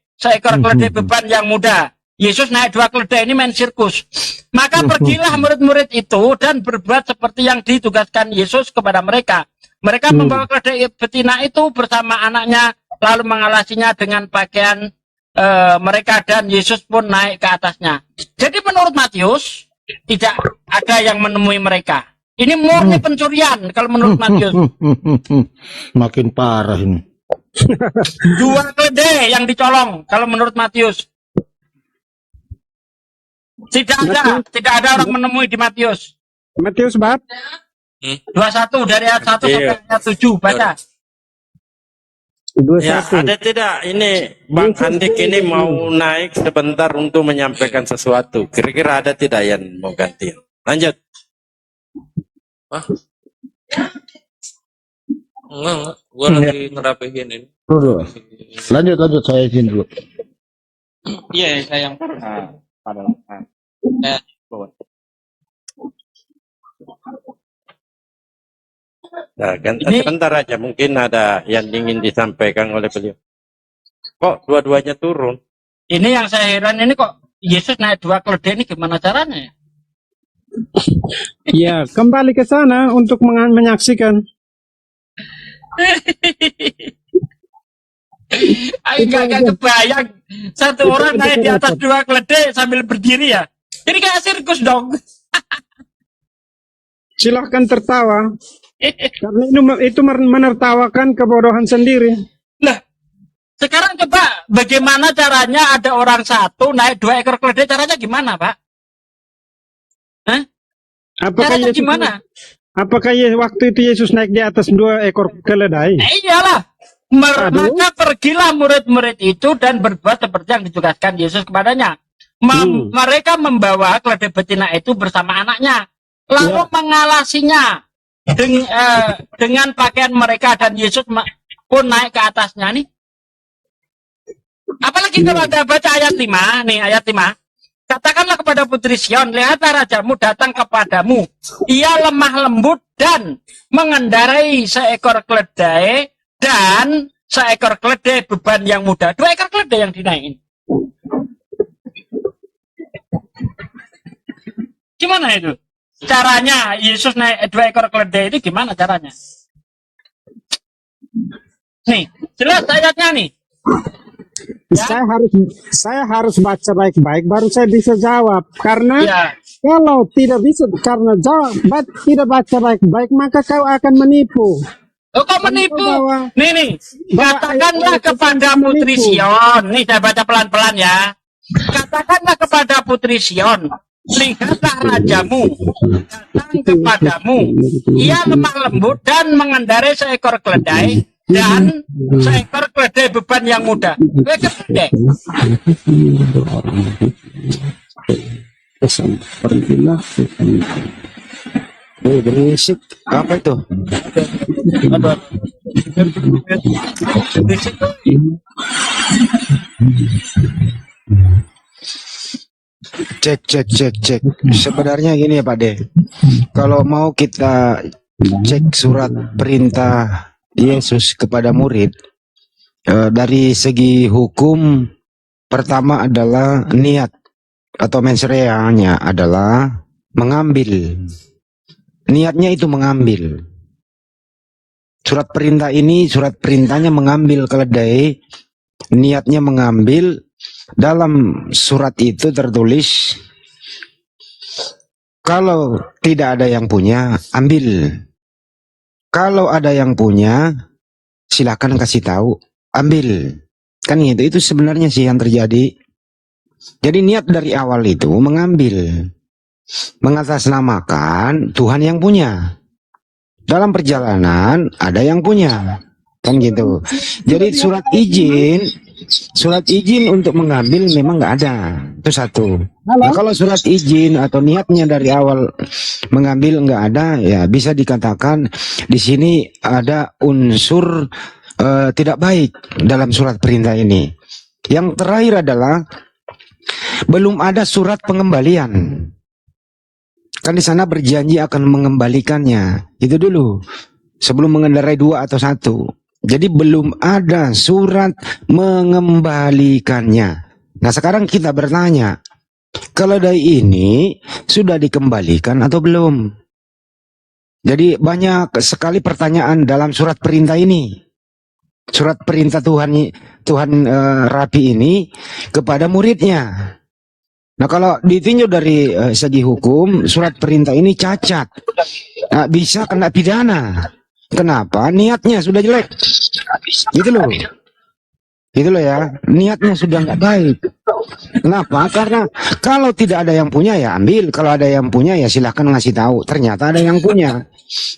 E: beban yang muda. Yesus naik 2 keledai ini main sirkus. Maka pergilah murid-murid itu dan berbuat seperti yang ditugaskan Yesus kepada mereka. Mereka membawa keledai betina itu bersama anaknya, lalu mengalasinya dengan pakaian mereka, dan Yesus pun naik ke atasnya. Jadi menurut Matius, tidak ada yang menemui mereka. Ini murni pencurian kalau menurut Matius.
C: Makin parah ini.
E: 2 keledai yang dicolong kalau menurut Matius. Tidak ada orang menemui di Matius.
B: Matius bab
E: 21 dari ayat 1 sampai ayat 7, baca.
B: 21.
D: Ya, ada tidak ini Bang Andik ini mau naik sebentar untuk menyampaikan sesuatu. Kira-kira ada tidak yang mau ganti? Lanjut.
G: Enggak. Gua lagi ngerapihin ini.
C: Lanjut saya izin dulu.
G: Iya, saya yang
D: Nah, sebentar aja, mungkin ada yang ingin disampaikan oleh beliau. Kok dua-duanya turun?
E: Ini yang saya heran, ini kok Yesus naik 2 keledai ini gimana caranya?
B: Ya, kembali ke sana untuk menyaksikan.
E: Ayo gak kebayang satu orang naik di atas 2 keledai sambil berdiri ya. Jadi kayak sirkus dong.
B: Silahkan tertawa. Karena itu menertawakan kebodohan sendiri.
E: Nah, sekarang coba bagaimana caranya ada orang satu naik 2 ekor keledai, caranya gimana, Pak? Hah? Caranya gimana?
B: Apakah waktu itu Yesus naik di atas 2 ekor keledai?
E: Iyalah. Maka pergilah murid-murid itu dan berbuat seperti yang ditugaskan Yesus kepadanya. Mereka membawa keledai betina itu bersama anaknya, lalu mengalasinya dengan pakaian mereka, dan Yesus pun naik ke atasnya nih. Apalagi kalau ada baca ayat 5 nih, ayat 5. Katakanlah kepada putri Sion, lihatlah rajamu datang kepadamu. Ia lemah lembut dan mengendarai seekor keledai, dan seekor keledai beban yang mudah. 2 ekor keledai yang dinaikin. Gimana itu? Caranya Yesus naik 2 ekor keledai itu gimana caranya? Nih, jelas ayatnya nih. Ya?
B: Saya harus baca baik-baik baru saya bisa jawab, karena kalau tidak bisa tidak baca baik-baik maka kau akan menipu.
E: Oh, kok menipu? Nih, katakanlah kepada putri Sion. Nih, saya baca pelan-pelan ya. Katakanlah kepada putri Sion, lihatlah rajamu datang kepadamu. Ia lemah lembut dan mengendarai seekor keledai, dan seekor keledai beban yang mudah. Keledai.
A: Berisik. Apa itu?
H: Cek. Sebenarnya gini ya Pak De. Kalau mau kita cek surat perintah Yesus kepada murid, dari segi hukum, pertama adalah niat atau mensreanya adalah mengambil. Niatnya itu mengambil. Surat perintah ini, surat perintahnya mengambil keledai, niatnya mengambil. Dalam surat itu tertulis, kalau tidak ada yang punya, ambil. Kalau ada yang punya, silakan kasih tahu, ambil. Kan itu sebenarnya sih yang terjadi. Jadi niat dari awal itu mengambil, mengatasnamakan Tuhan yang punya. Dalam perjalanan ada yang punya, kan gitu. Jadi surat izin untuk mengambil memang nggak ada. Itu satu. Nah, kalau surat izin atau niatnya dari awal mengambil nggak ada, ya bisa dikatakan di sini ada unsur tidak baik dalam surat perintah ini. Yang terakhir adalah belum ada surat pengembalian. Kan di sana berjanji akan mengembalikannya. Itu dulu. Sebelum mengendarai 2 atau 1. Jadi belum ada surat mengembalikannya. Nah sekarang kita bertanya, keledai ini sudah dikembalikan atau belum? Jadi banyak sekali pertanyaan dalam surat perintah ini. Surat perintah Tuhan Rapi ini kepada muridnya. Nah kalau ditinjau dari segi hukum, surat perintah ini cacat. Nah, bisa kena pidana. Kenapa? Niatnya sudah jelek. Gitu loh. Gitu loh ya. Niatnya sudah nggak baik. Kenapa? Karena kalau tidak ada yang punya ya ambil. Kalau ada yang punya ya silahkan ngasih tahu. Ternyata ada yang punya.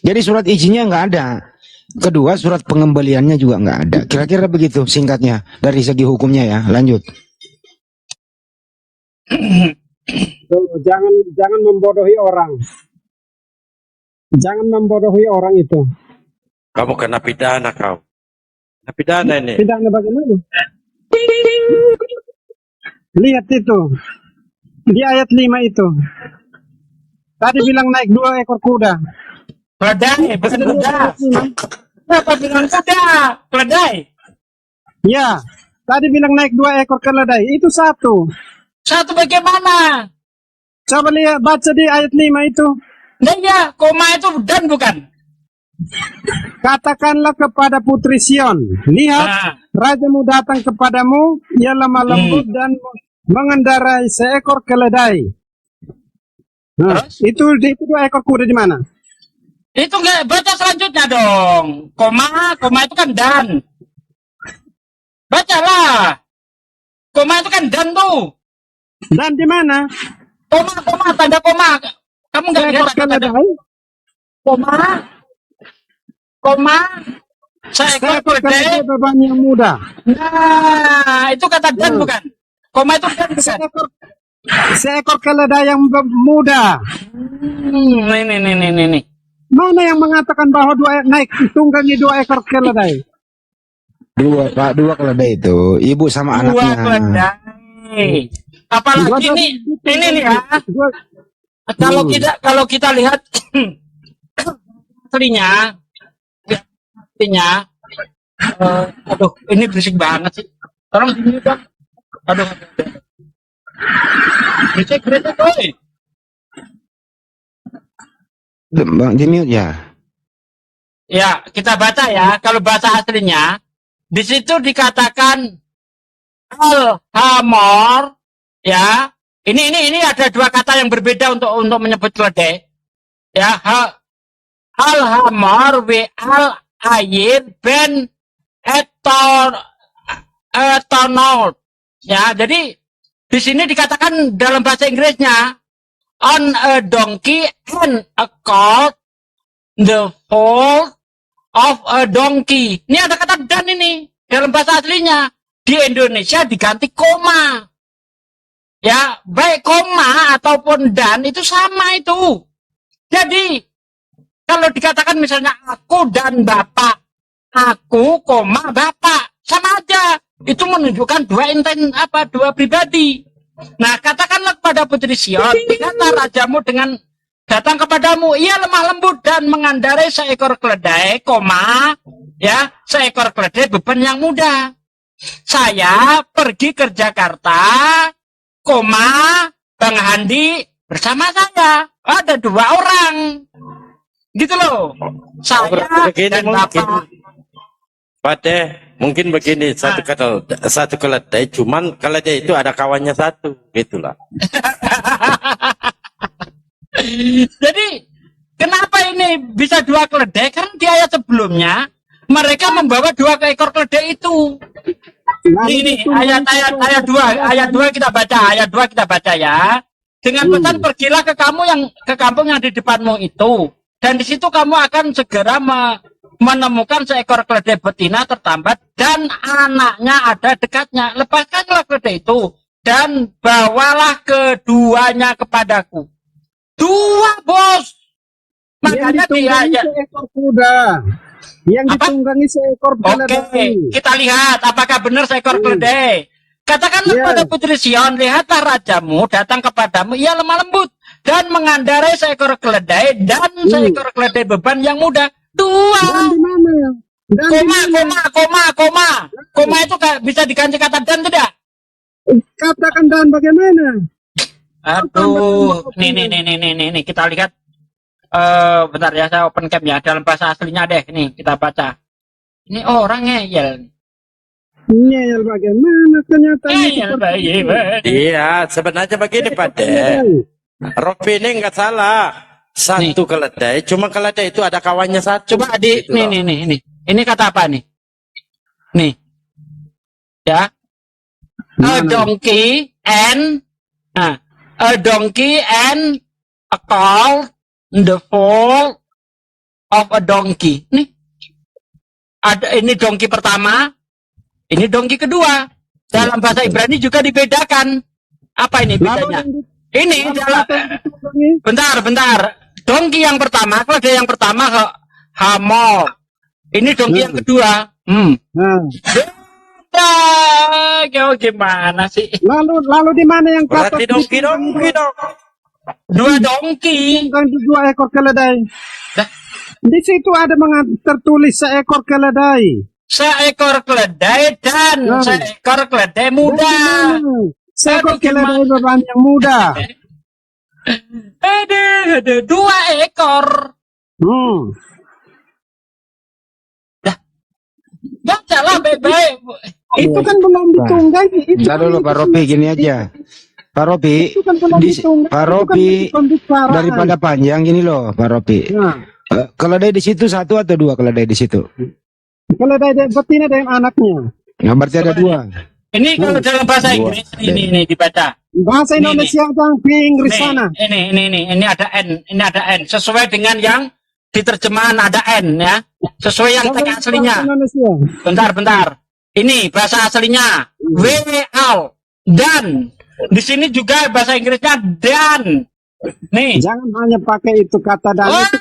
H: Jadi surat izinnya nggak ada. Kedua, surat pengembaliannya juga nggak ada. Kira-kira begitu singkatnya dari segi hukumnya ya. Lanjut.
B: Jangan membodohi orang. Jangan membodohi orang itu.
D: Kamu kena pidana kau. Kena pidana ini.
B: Pidana bagaimana? Lihat itu. Di ayat 5 itu. Tadi bilang naik 2 ekor kuda.
E: Keledai, bukan kuda. Kenapa bilang kuda? Keledai.
B: Ya, tadi bilang naik 2 ekor keledai. Itu satu.
E: Satu bagaimana?
B: Coba lihat, baca di ayat 5 itu.
E: Nah ya, koma itu dan bukan.
B: Katakanlah kepada putri Sion, lihat, rajamu datang kepadamu, ia lemah lembut dan mengendarai seekor keledai. Nah, itu 2 ekor kuda di mana?
E: Itu nggak baca selanjutnya dong. Koma itu kan dan. Bacalah. Koma itu kan dan tuh.
B: Dan di mana?
E: Koma, tanda koma. Kamu nggak lihat tanda koma, seekor keledai
B: beban yang muda.
E: Nah, itu kata dan bukan? Koma itu dan bukan?
B: Seekor keledai yang muda.
E: Nih.
B: Mana yang mengatakan bahwa tunggangi 2 ekor keledai?
H: Dua keledai itu, ibu sama anaknya.
E: 2 keledai. Apalagi ini nih ya. Kalau kita lihat aslinya, aduh ini berisik banget sih. Tolong di dong. Aduh. Berisik, oi.
H: Bang, di mute ya.
E: Ya, kita baca ya. Kalau bahasa aslinya, di situ dikatakan al-hamor, ya. Ini ada 2 kata yang berbeda untuk menyebut keledai. Ya, al-hamor al-ayir ben etonol. Ya, jadi di sini dikatakan dalam bahasa Inggrisnya on a donkey and a colt, the foal of a donkey. Ini ada kata dan ini dalam bahasa aslinya. Di Indonesia diganti koma. Ya, baik koma ataupun dan itu sama itu. Jadi kalau dikatakan misalnya aku dan bapak, aku koma bapak, sama aja. Itu menunjukkan 2 pribadi. Nah, katakanlah kepada putri Sion, kata rajamu dengan datang kepadamu, ia lemah lembut dan mengendarai seekor keledai, koma, ya, seekor keledai beban yang mudah. Saya pergi ke Jakarta, koma, Bang Handi bersama saya. Ada 2 orang. Gitu loh. Saya dan bapak.
D: Mungkin begini, satu keledai, cuman keledai itu ada kawannya satu, gitulah.
E: Jadi kenapa ini bisa 2 keledai? Karena di ayat sebelumnya mereka membawa 2 ekor keledai itu. Ini ayat 2 kita baca ya. Dengan pesan pergilah ke kampung yang di depanmu itu, dan di situ kamu akan segera menemukan seekor keledai betina tertambat dan anaknya ada dekatnya. Lepaskanlah keledai itu dan bawalah keduanya kepadaku. 2, bos. Makanya dia
B: seekor kuda. Yang ditunggangi seekor keledai.
E: Oke, kita lihat apakah benar seekor keledai. Katakanlah pada putri Sion, lihatlah rajamu datang kepadamu, ia lemah lembut dan mengendarai seekor keledai dan seekor keledai beban yang mudah. 2. Koma itu bisa diganti kata dan tidak?
B: Katakan dan bagaimana?
E: Aduh, nih, kita lihat. Bentar ya, saya open cap ya, dalam bahasa aslinya deh, nih kita baca. Ini orang ngeyel.
B: Ngeyel bagaimana kenyataannya?
D: Iya, sebenarnya begini Pak De. Robi ini nggak salah. Satu keledai, cuma keledai itu ada kawannya satu.
E: Coba
D: gitu loh.
E: nih. Ini kata apa nih? Nih. Ya. A donkey and a cow the fall of a donkey. Nih. Ada ini donkey pertama, ini donkey kedua. Dalam bahasa Ibrani juga dibedakan. Apa ini bedanya? Ini dalam bentar. Donkey yang pertama, keledai yang pertama hamor. Ini donkey yang kedua. Gimana sih?
B: Lalu di mana yang kata
D: Berarti donkey dong.
E: Dua donkey.
B: Bukan 2 ekor keledai. Di situ ada tertulis seekor keledai.
E: Seekor keledai dan seekor keledai muda.
B: Seekor keledai beban yang muda.
E: Ada 2 ekor. Bacalah baik-baik.
B: Itu kan belum ditunggangi.
H: Bentar dulu Pak Robi, gini aja. Pak Robi, daripada panjang gini loh Pak Robi. Keledai di situ 1 atau 2 keledai di situ?
B: Keledai betina dengan anaknya.
H: Nah, berarti ada 2.
E: Ini kalau dalam bahasa Inggris ini dibaca.
B: Bahasa Indonesia yang di Inggris sana.
E: Ini ada N, sesuai dengan yang di terjemahan ada N ya. Sesuai yang teks aslinya. Bentar. Ini bahasa aslinya WL dan di sini juga bahasa Inggrisnya dan. Nih.
B: Jangan hanya pakai itu kata dan itu.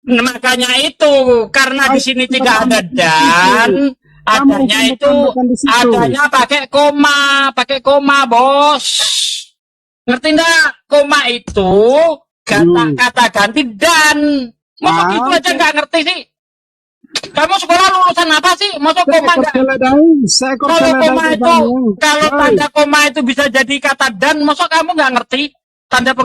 E: Makanya itu karena di sini tidak ada dan, adanya pakai koma bos. Ngerti enggak? Koma itu kata ganti dan. Masuk itu aja nggak ngerti sih. Kamu sekolah lulusan apa sih? Masuk koma nggak? Kalau tanda koma itu bisa jadi kata dan, masuk kamu nggak ngerti? Tanda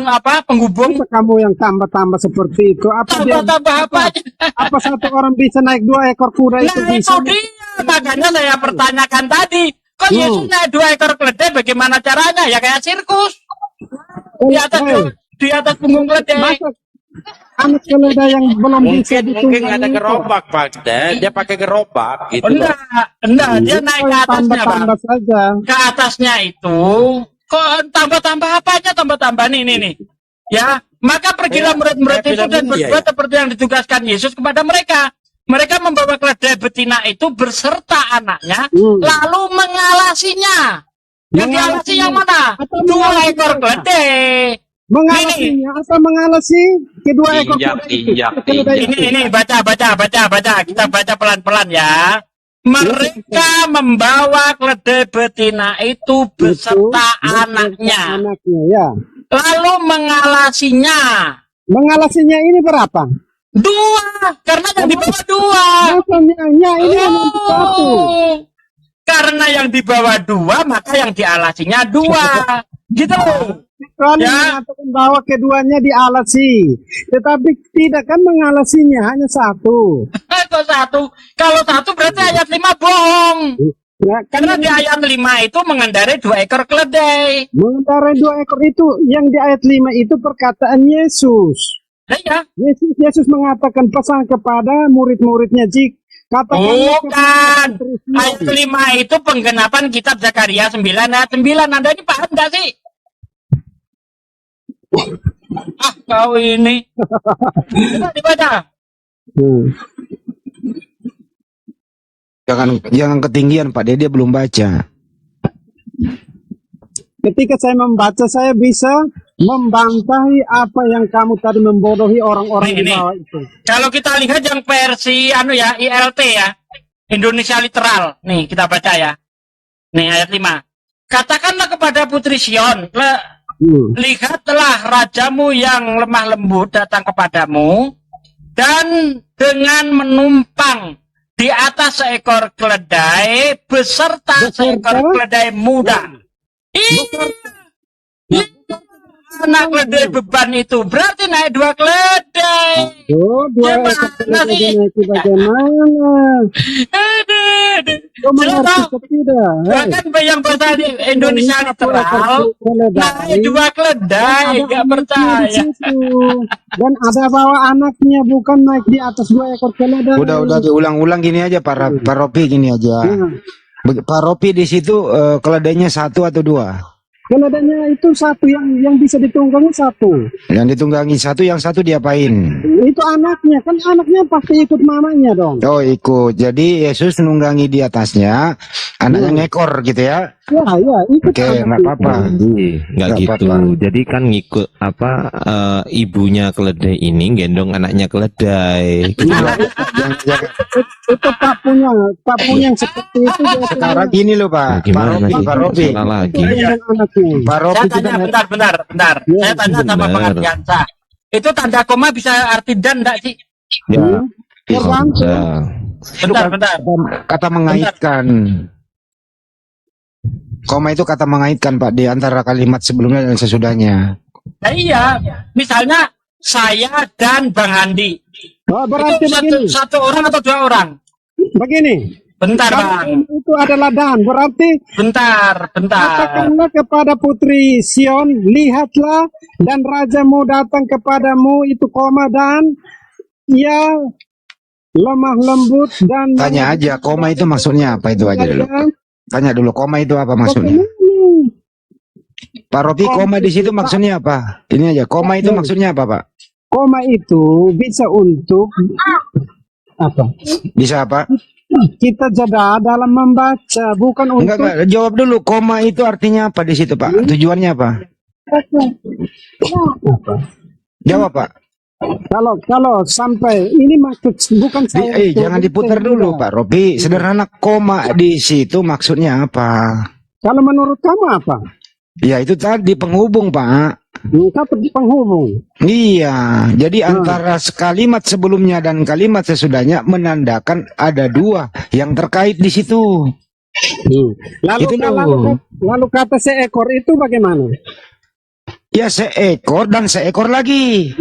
E: penghubung.
B: Kamu yang tambah-tambah seperti itu.
E: Tambah apa?
B: Apa satu orang bisa naik 2 ekor kuda itu bisa?
E: Itu dia. Makanya saya pertanyakan tadi. Kok Yesus naik 2 ekor keledai? Bagaimana caranya? Ya kayak sirkus. Di atas punggung keledai.
B: Anak keledai yang belum bisa
D: mungkin ada gerobak Pak De. Dia pakai gerobak gitu.
E: Enggak, dia naik ke atasnya
B: tambah saja.
E: Ke atasnya itu kok tambah-tambah apanya tambah-tambah nih. Ya, maka pergilah murid-murid itu dan berbuat seperti yang ditugaskan Yesus kepada mereka. Mereka membawa keledai betina itu berserta anaknya, lalu mengalasinya. Yang dialasi yang mana? 2 ekor keledai.
B: Mengalasinya atau mengalasi kedua ekor kuda itu?
E: Ini baca. Kita baca pelan-pelan ya. Mereka membawa keledai betina itu beserta anaknya.
B: Ya.
E: Lalu mengalasinya.
B: Mengalasinya ini berapa?
E: 2, karena yang dibawa 2.
B: Ini satu.
E: Karena yang dibawa 2, maka yang dialasinya 2. Gitu.
B: Kecuali mengatakan bahwa keduanya dialasi, tetapi tidak kan mengalasinya hanya 1.
E: Kok 1? Kalau 1 berarti ayat 5 bohong. Ya, karena di ayat 5 itu mengendarai 2 ekor keledai.
B: Mengendarai 2 ekor itu, yang di ayat 5 itu perkataan Yesus.
E: Ya.
B: Yesus mengatakan pesan kepada murid-muridnya,
E: bukan. Ayat 5 itu penggenapan kitab Zakaria 9 ayat 9. Anda ini paham gak sih? Kau ini. Coba dibaca.
H: Jangan ketinggian Pak Dede belum baca.
B: Ketika saya membaca, saya bisa membantahi apa yang kamu tadi membodohi orang-orang di bawah itu.
E: Kalau kita lihat yang versi ILT ya, Indonesia Literal. Nih kita baca ya. Nih ayat 5. Katakanlah kepada putri Sion, lihatlah rajamu yang lemah lembut datang kepadamu, dan dengan menumpang di atas seekor keledai beserta seekor keledai muda. Iya. Anak keledai beban itu berarti naik 2 keledai.
B: Dua ekor keledai itu bagaimana? Kau mengerti tidak?
E: Bahkan yang bahasa di Indonesia literal naik 2 keledai, nggak percaya.
B: Dan ada bawa anaknya, bukan naik di atas 2 ekor keledai.
H: Udah diulang-ulang gini aja Pak Ropi, gini aja. Pak Ropi di situ keledainya 1 atau 2?
B: Keledainya itu 1 yang bisa ditunggangi 1.
H: Yang ditunggangi 1, yang 1 diapain?
B: Itu anaknya, kan anaknya pasti ikut mamanya dong.
H: Oh ikut, jadi Yesus nunggangi di atasnya, anaknya ngekor gitu ya?
B: Ya, ikut.
H: Oke, nggak apa-apa.
A: Nggak gitu. Jadi kan ngikut ibunya keledai ini gendong anaknya keledai.
B: Itu Pak punya yang seperti itu.
H: Sekarang gini loh Pak, Pak Robi.
A: Salah lagi.
H: Pak Robi
E: Saya tanya bentar. Saya tanya sama
A: benar.
E: pengertian. Itu tanda koma bisa arti dan enggak sih?
A: Ya, bisa.
E: Bentar.
H: Kata mengaitkan. Koma itu kata mengaitkan Pak di antara kalimat sebelumnya dan sesudahnya.
E: Nah iya, misalnya saya dan Bang Andi.
B: Oh, berarti
E: Itu
B: begini.
E: satu orang atau 2 orang?
B: Begini.
E: Bentar Bang.
B: Itu adalah dan. Berarti
E: Bentar.
B: katakanlah kepada putri Sion, lihatlah dan rajamu datang kepadamu, itu koma dan ia lemah lembut dan
H: Tanya aja, koma itu maksudnya apa itu aja dulu. Tanya dulu, koma itu apa maksudnya? Pak Robi, koma di situ maksudnya apa? Ini aja, koma itu maksudnya apa Pak?
B: Koma itu bisa untuk apa?
H: Bisa apa?
B: Kita jeda dalam membaca, bukan untuk.
H: Enggak, jawab dulu. Koma itu artinya apa di situ Pak? Tujuannya apa? Jawab Pak.
B: Kalau sampai ini maksud bukan saya.
H: Jangan diputar dulu Pak Robi. Sederhana, koma di situ maksudnya apa?
B: Kalau menurut kamu apa?
H: Ya itu tadi penghubung Pak.
B: Penghubung.
H: Iya, jadi antara kalimat sebelumnya dan kalimat sesudahnya menandakan ada 2 yang terkait di situ.
B: Lalu kata seekor itu bagaimana?
H: Ya seekor dan seekor lagi.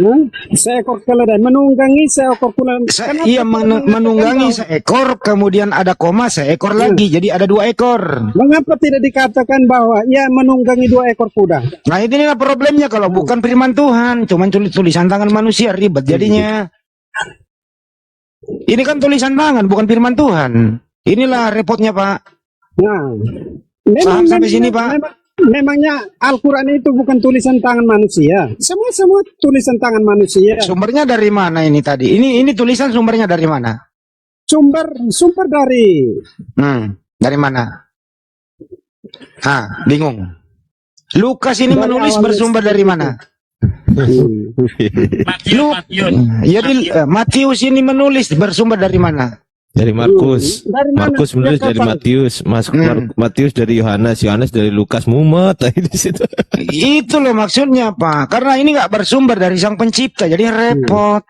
B: Seekor keledai menunggangi seekor keledai.
H: Iya menunggangi seekor, kemudian ada koma seekor lagi, jadi ada 2 ekor.
B: Mengapa tidak dikatakan bahwa ia menunggangi 2 ekor kuda?
H: Nah inilah problemnya kalau bukan firman Tuhan, cuman tulisan tangan manusia, ribet jadinya. Ini kan tulisan tangan, bukan firman Tuhan. Inilah repotnya Pak.
B: Nah,
H: paham sampai sini Pak?
B: Memangnya Al-Quran itu bukan tulisan tangan manusia. Semua tulisan tangan manusia.
H: Sumbernya dari mana ini tadi? Ini tulisan sumbernya dari mana?
B: Sumber dari.
H: Dari mana? Bingung. Lukas ini menulis bersumber dari mana? Jadi Matius ini menulis bersumber dari mana?
A: Dari Markus. Markus menulis dari Matius, Matius dari Yohanes dari Lukas, mumet di situ.
H: Itu loh maksudnya Pak. Karena ini nggak bersumber dari Sang Pencipta, jadi repot.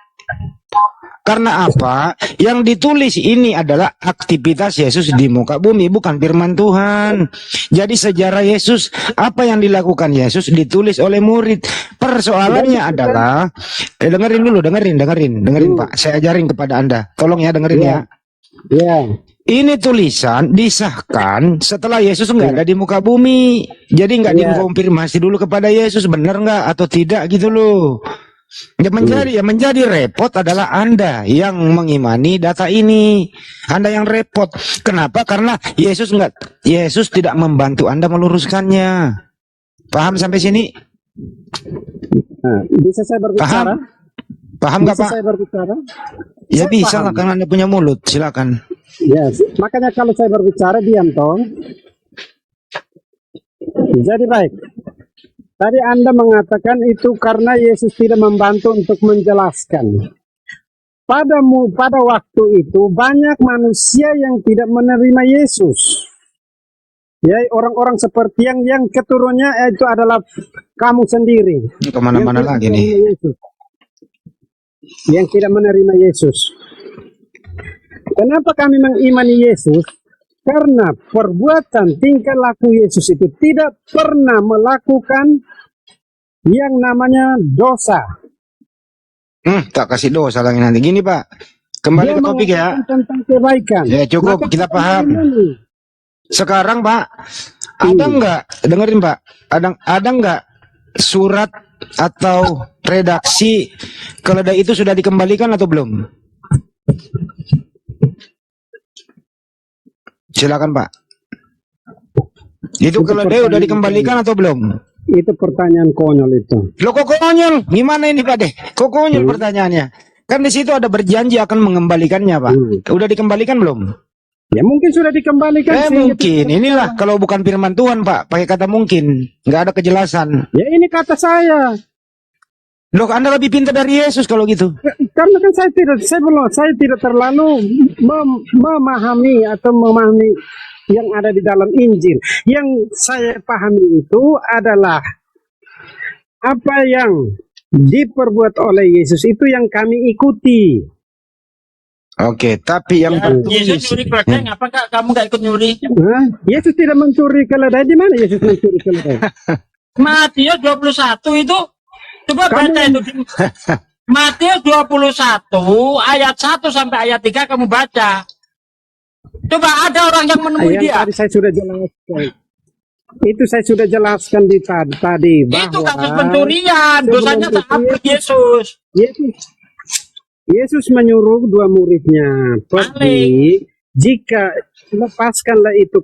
H: Karena apa? Yang ditulis ini adalah aktivitas Yesus di muka bumi, bukan firman Tuhan. Jadi sejarah Yesus, apa yang dilakukan Yesus ditulis oleh murid. Persoalannya adalah, dengerin dulu, dengerin Pak. Saya ajarin kepada Anda. Tolong ya dengerin ya. Ini tulisan disahkan setelah Yesus nggak ada di muka bumi. Jadi nggak dikonfirmasi dulu kepada Yesus benar nggak atau tidak gitu loh. Yang menjadi repot adalah Anda yang mengimani data ini. Anda yang repot. Kenapa? Karena Yesus tidak membantu Anda meluruskannya. Paham sampai sini?
B: Bisa saya berbicara?
H: Paham nggak Pak?
B: Saya berbicara?
H: Ya saya bisa lah, karena Anda punya mulut. Silakan.
B: Ya, makanya kalau saya berbicara diam toh. Jadi baik. Tadi Anda mengatakan itu karena Yesus tidak membantu untuk menjelaskan. Pada waktu itu banyak manusia yang tidak menerima Yesus. Ya, orang-orang seperti yang keturunannya itu adalah kamu sendiri.
H: Kemana-mana lagi nih.
B: Yang tidak menerima Yesus. Kenapa kami mengimani Yesus? Karena perbuatan tingkah laku Yesus itu tidak pernah melakukan yang namanya dosa.
H: Tak kasih dosa lagi nanti. Gini Pak, kembali
B: Dia
H: ke topik ya.
B: mengajarkan tentang kebaikan.
H: Ya cukup,
B: Maka
H: kita paham.
B: ini,
H: Sekarang Pak, ada nggak, dengerin Pak, ada nggak surat atau redaksi keledai itu sudah dikembalikan atau belum? Silakan Pak. Itu keledai udah dikembalikan atau belum?
B: Itu pertanyaan konyol itu.
H: Loh kok konyol? Gimana ini Pak deh? Kok konyol pertanyaannya? Kan di situ ada berjanji akan mengembalikannya Pak. Udah dikembalikan belum?
B: Ya mungkin sudah dikembalikan. sehingga
H: Mungkin. Inilah kalau bukan firman Tuhan Pak, pakai kata mungkin. Nggak ada kejelasan.
B: Ya ini kata saya.
H: Loh Anda lebih pintar dari Yesus kalau gitu.
B: Karena kan saya tidak terlalu memahami yang ada di dalam Injil. Yang saya pahami itu adalah apa yang diperbuat oleh Yesus itu yang kami ikuti.
H: Oke, tapi yang
E: Yesus nyuri keledai, ngapa kamu nggak ikut nyuri?
B: Hah? Yesus tidak mencuri keledai. Di mana Yesus mencuri keledai?
E: Matius 21 itu, coba baca itu. Matius 21 ayat 1 sampai ayat 3 kamu baca. Coba ada orang yang menemui
B: Yang
E: dia.
B: tadi saya sudah jelaskan. Itu saya sudah jelaskan di tadi bahwa
E: Itu kasus pencurian, dosanya tak ampun Yesus.
B: Yesus menyuruh dua muridnya pergi, jika lepaskanlah itu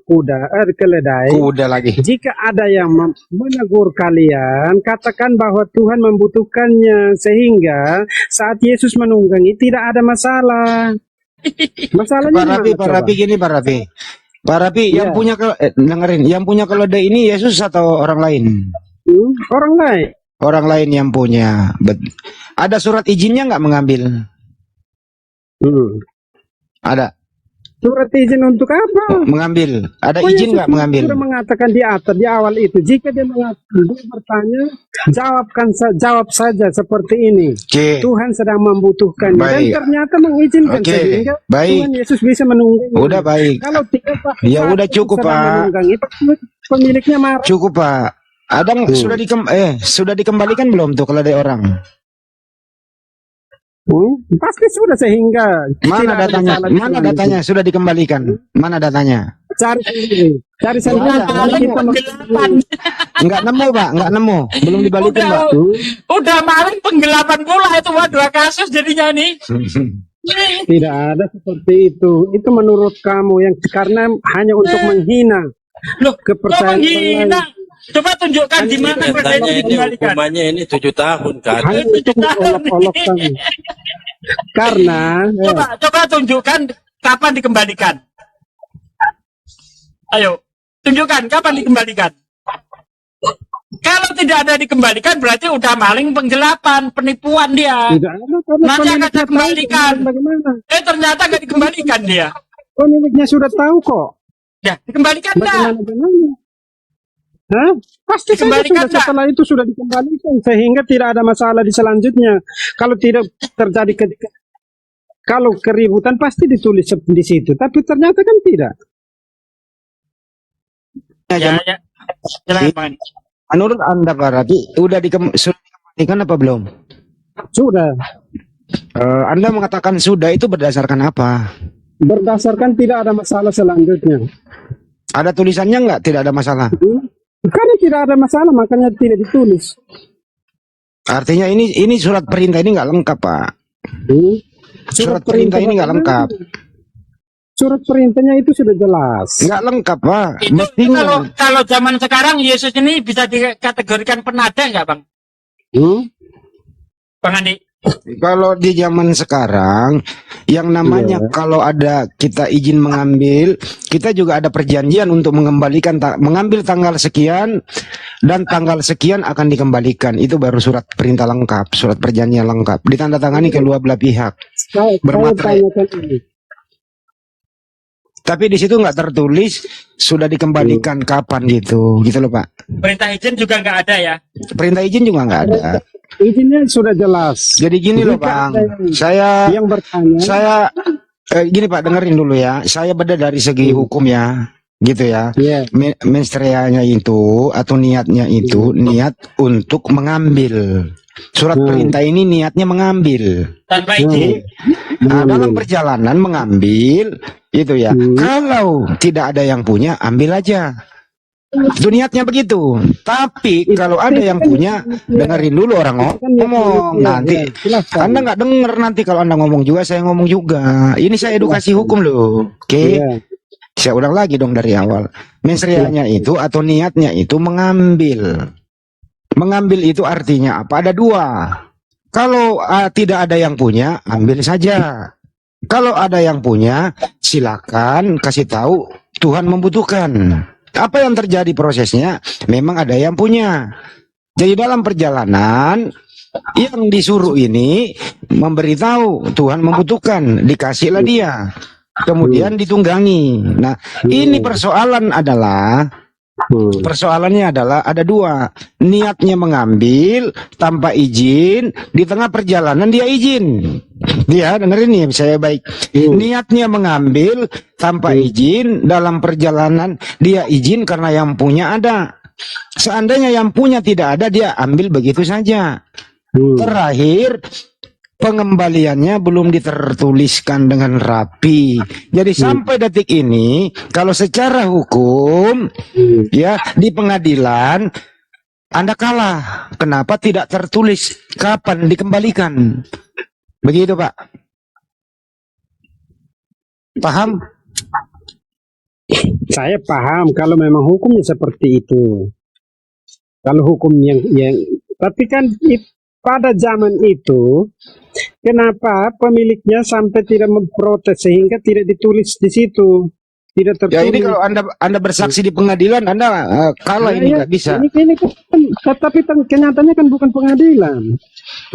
B: keledai.
H: Kuda lagi.
B: Jika ada yang menegur kalian, katakan bahwa Tuhan membutuhkannya, sehingga saat Yesus menunggangi tidak ada masalah. Masalahnya
H: Pak Rapi gini Pak Rapi. Pak Rapi yang punya dengerin, yang punya keledai ini Yesus atau orang lain?
B: Orang lain.
H: Orang lain yang punya. Ada surat izinnya nggak mengambil? Ada.
B: Surat izin untuk apa?
H: Mengambil. Ada izin nggak mengambil?
B: Sudah mengatakan di atas, di awal itu. Jika dia bertanya, jawab saja seperti ini. Tuhan sedang membutuhkannya. Dan ternyata mengizinkan sehingga Tuhan Yesus bisa menunggu.
H: Udah baik.
B: Kalau tidak,
H: ya udah cukup Pak.
B: Itu pemiliknya marah.
H: Cukup Pak. Ada sudah dikembalikan belum tuh keledai orang?
B: Pasti sudah, sehingga
H: mana datanya? Mana datanya sudah dikembalikan? Mana datanya?
B: Cari sendiri. Cari sendiri.
H: Enggak nemu Pak, enggak nemu. Belum dibalikin Pak.
E: Udah maling penggelapan pula itu Pak, 2 kasus jadinya nih.
B: Tidak ada seperti itu. Itu menurut kamu yang karena hanya untuk menghina.
E: Loh,
B: kepercayaan
E: menghina. Coba tunjukkan di mana keledai
D: ini hukumannya ini 7 tahun kan.
B: Hanya untuk mengolok-olokkan. Karena
E: coba tunjukkan kapan dikembalikan. Ayo, tunjukkan kapan dikembalikan. Kalau tidak ada dikembalikan berarti udah maling, penggelapan, penipuan dia. Nanti akan dikembalikan. Ternyata nggak dikembalikan dia.
B: Pemiliknya sudah tahu kok.
E: Ya, dikembalikan enggak?
B: Hah? Pasti saja setelah itu sudah dikembalikan, sehingga tidak ada masalah di selanjutnya. Kalau tidak terjadi kalau keributan pasti ditulis di situ, tapi ternyata kan tidak.
H: Menurut Anda Pak Rapi, sudah dikembalikan apa belum?
B: Sudah.
H: Anda mengatakan sudah, itu berdasarkan apa?
B: Berdasarkan tidak ada masalah selanjutnya.
H: Ada tulisannya nggak? Tidak ada masalah.
B: Karena tidak ada masalah, makanya tidak ditulis.
H: Artinya ini surat perintah ini nggak lengkap Pak. Surat perintah ini nggak lengkap.
B: Surat perintahnya itu sudah jelas.
H: Nggak lengkap Pak.
E: Itu kalau zaman sekarang Yesus ini bisa dikategorikan penada nggak Bang? Bang Andi?
H: Kalau di zaman sekarang yang namanya kalau ada kita izin mengambil, kita juga ada perjanjian untuk mengembalikan, mengambil tanggal sekian dan tanggal sekian akan dikembalikan. Itu baru surat perintah lengkap, surat perjanjian lengkap, ditandatangani kedua belah pihak bermaterai. Tapi di situ nggak tertulis sudah dikembalikan kapan gitu loh Pak.
E: Perintah izin juga nggak ada ya?
H: Perintah izin juga nggak ada.
B: Izinnya sudah jelas.
H: Jadi gini loh Bang, saya Gini Pak, dengerin dulu ya. Saya beda dari segi hukum ya, gitu ya.
B: Iya.
H: Menstreanya itu atau niatnya itu niat untuk mengambil. Surat perintah ini niatnya mengambil.
E: Tanpa izin.
H: Nah, dalam perjalanan mengambil itu ya. Kalau tidak ada yang punya, ambil aja. Itu niatnya begitu. Tapi kalau ada yang punya, dengerin dulu orang ngomong. Nanti Anda nggak denger, nanti kalau Anda ngomong juga, saya ngomong juga. Ini saya edukasi hukum loh. Oke. Saya ulang lagi dong dari awal. Mensreanya itu atau niatnya itu mengambil. Mengambil itu artinya apa? Ada dua. Kalau tidak ada yang punya, ambil saja. Kalau ada yang punya, silakan kasih tahu Tuhan membutuhkan. Apa yang terjadi prosesnya? Memang ada yang punya. Jadi dalam perjalanan yang disuruh ini memberitahu Tuhan membutuhkan, dikasihlah dia. Kemudian ditunggangi. Nah, ini persoalannya adalah ada dua. Niatnya mengambil tanpa izin, di tengah perjalanan dia izin. Dia dengerin nih saya baik. Niatnya mengambil tanpa izin, dalam perjalanan dia izin karena yang punya ada. Seandainya yang punya tidak ada, dia ambil begitu saja. Terakhir, pengembaliannya belum ditertuliskan dengan rapi. Jadi sampai detik ini, kalau secara hukum ya di pengadilan Anda kalah. Kenapa tidak tertulis kapan dikembalikan? Begitu Pak. Paham?
B: Saya paham kalau memang hukumnya seperti itu. Kalau hukum yang tapi kan pada zaman itu, kenapa pemiliknya sampai tidak memprotes sehingga tidak ditulis di situ, tidak tertulis?
H: Ya ini kalau Anda bersaksi di pengadilan, Anda kalah ini nggak bisa.
B: Ini kan, tapi kenyataannya kan bukan pengadilan.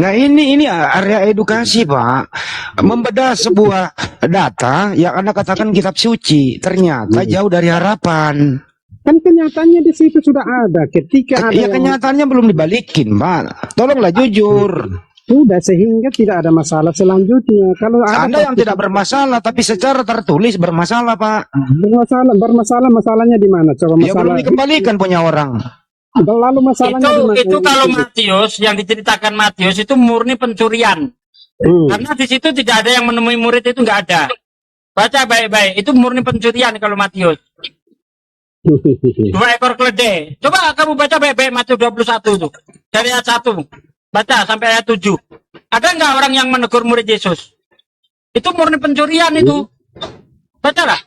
H: Nah ini area edukasi Pak. Membedah sebuah data yang Anda katakan kitab suci, ternyata jauh dari harapan.
B: Kan kenyataannya di situ sudah ada. Ketika ada
H: kenyataannya belum dibalikin Pak. Tolonglah jujur.
B: Sudah, sehingga tidak ada masalah selanjutnya. Kalau
H: Anda yang tidak bermasalah, tapi secara tertulis bermasalah Pak.
B: Bermasalah, masalahnya di mana? Coba masalah.
H: Ya belum dikembalikan punya orang.
B: Lalu masalahnya
E: itu kalau Matius yang diceritakan Matius itu murni pencurian. Karena di situ tidak ada yang menemui murid, itu nggak ada. Baca baik-baik, itu murni pencurian kalau Matius. 2 ekor keledai. Coba kamu baca baik-baik Matius 21 itu. Dari ayat 1. Baca sampai ayat 7. Ada nggak orang yang menegur murid Yesus? Itu murni pencurian itu. Bacalah.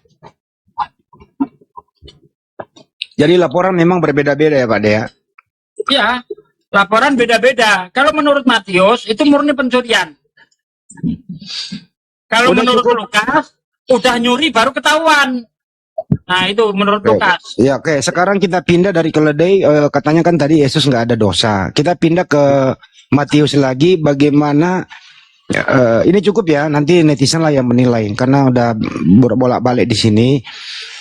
H: Jadi laporan memang berbeda-beda ya Pak Dea?
E: Ya, laporan beda-beda. Kalau menurut Matius itu murni pencurian. Kalau menurut Lukas udah nyuri baru ketahuan. Nah itu menurut Lukas.
H: Ya oke. Sekarang kita pindah dari keledai. Katanya kan tadi Yesus nggak ada dosa. Kita pindah ke Matius lagi. Bagaimana? Ini cukup ya. Nanti netizen lah yang menilai. Karena udah bolak-balik di sini.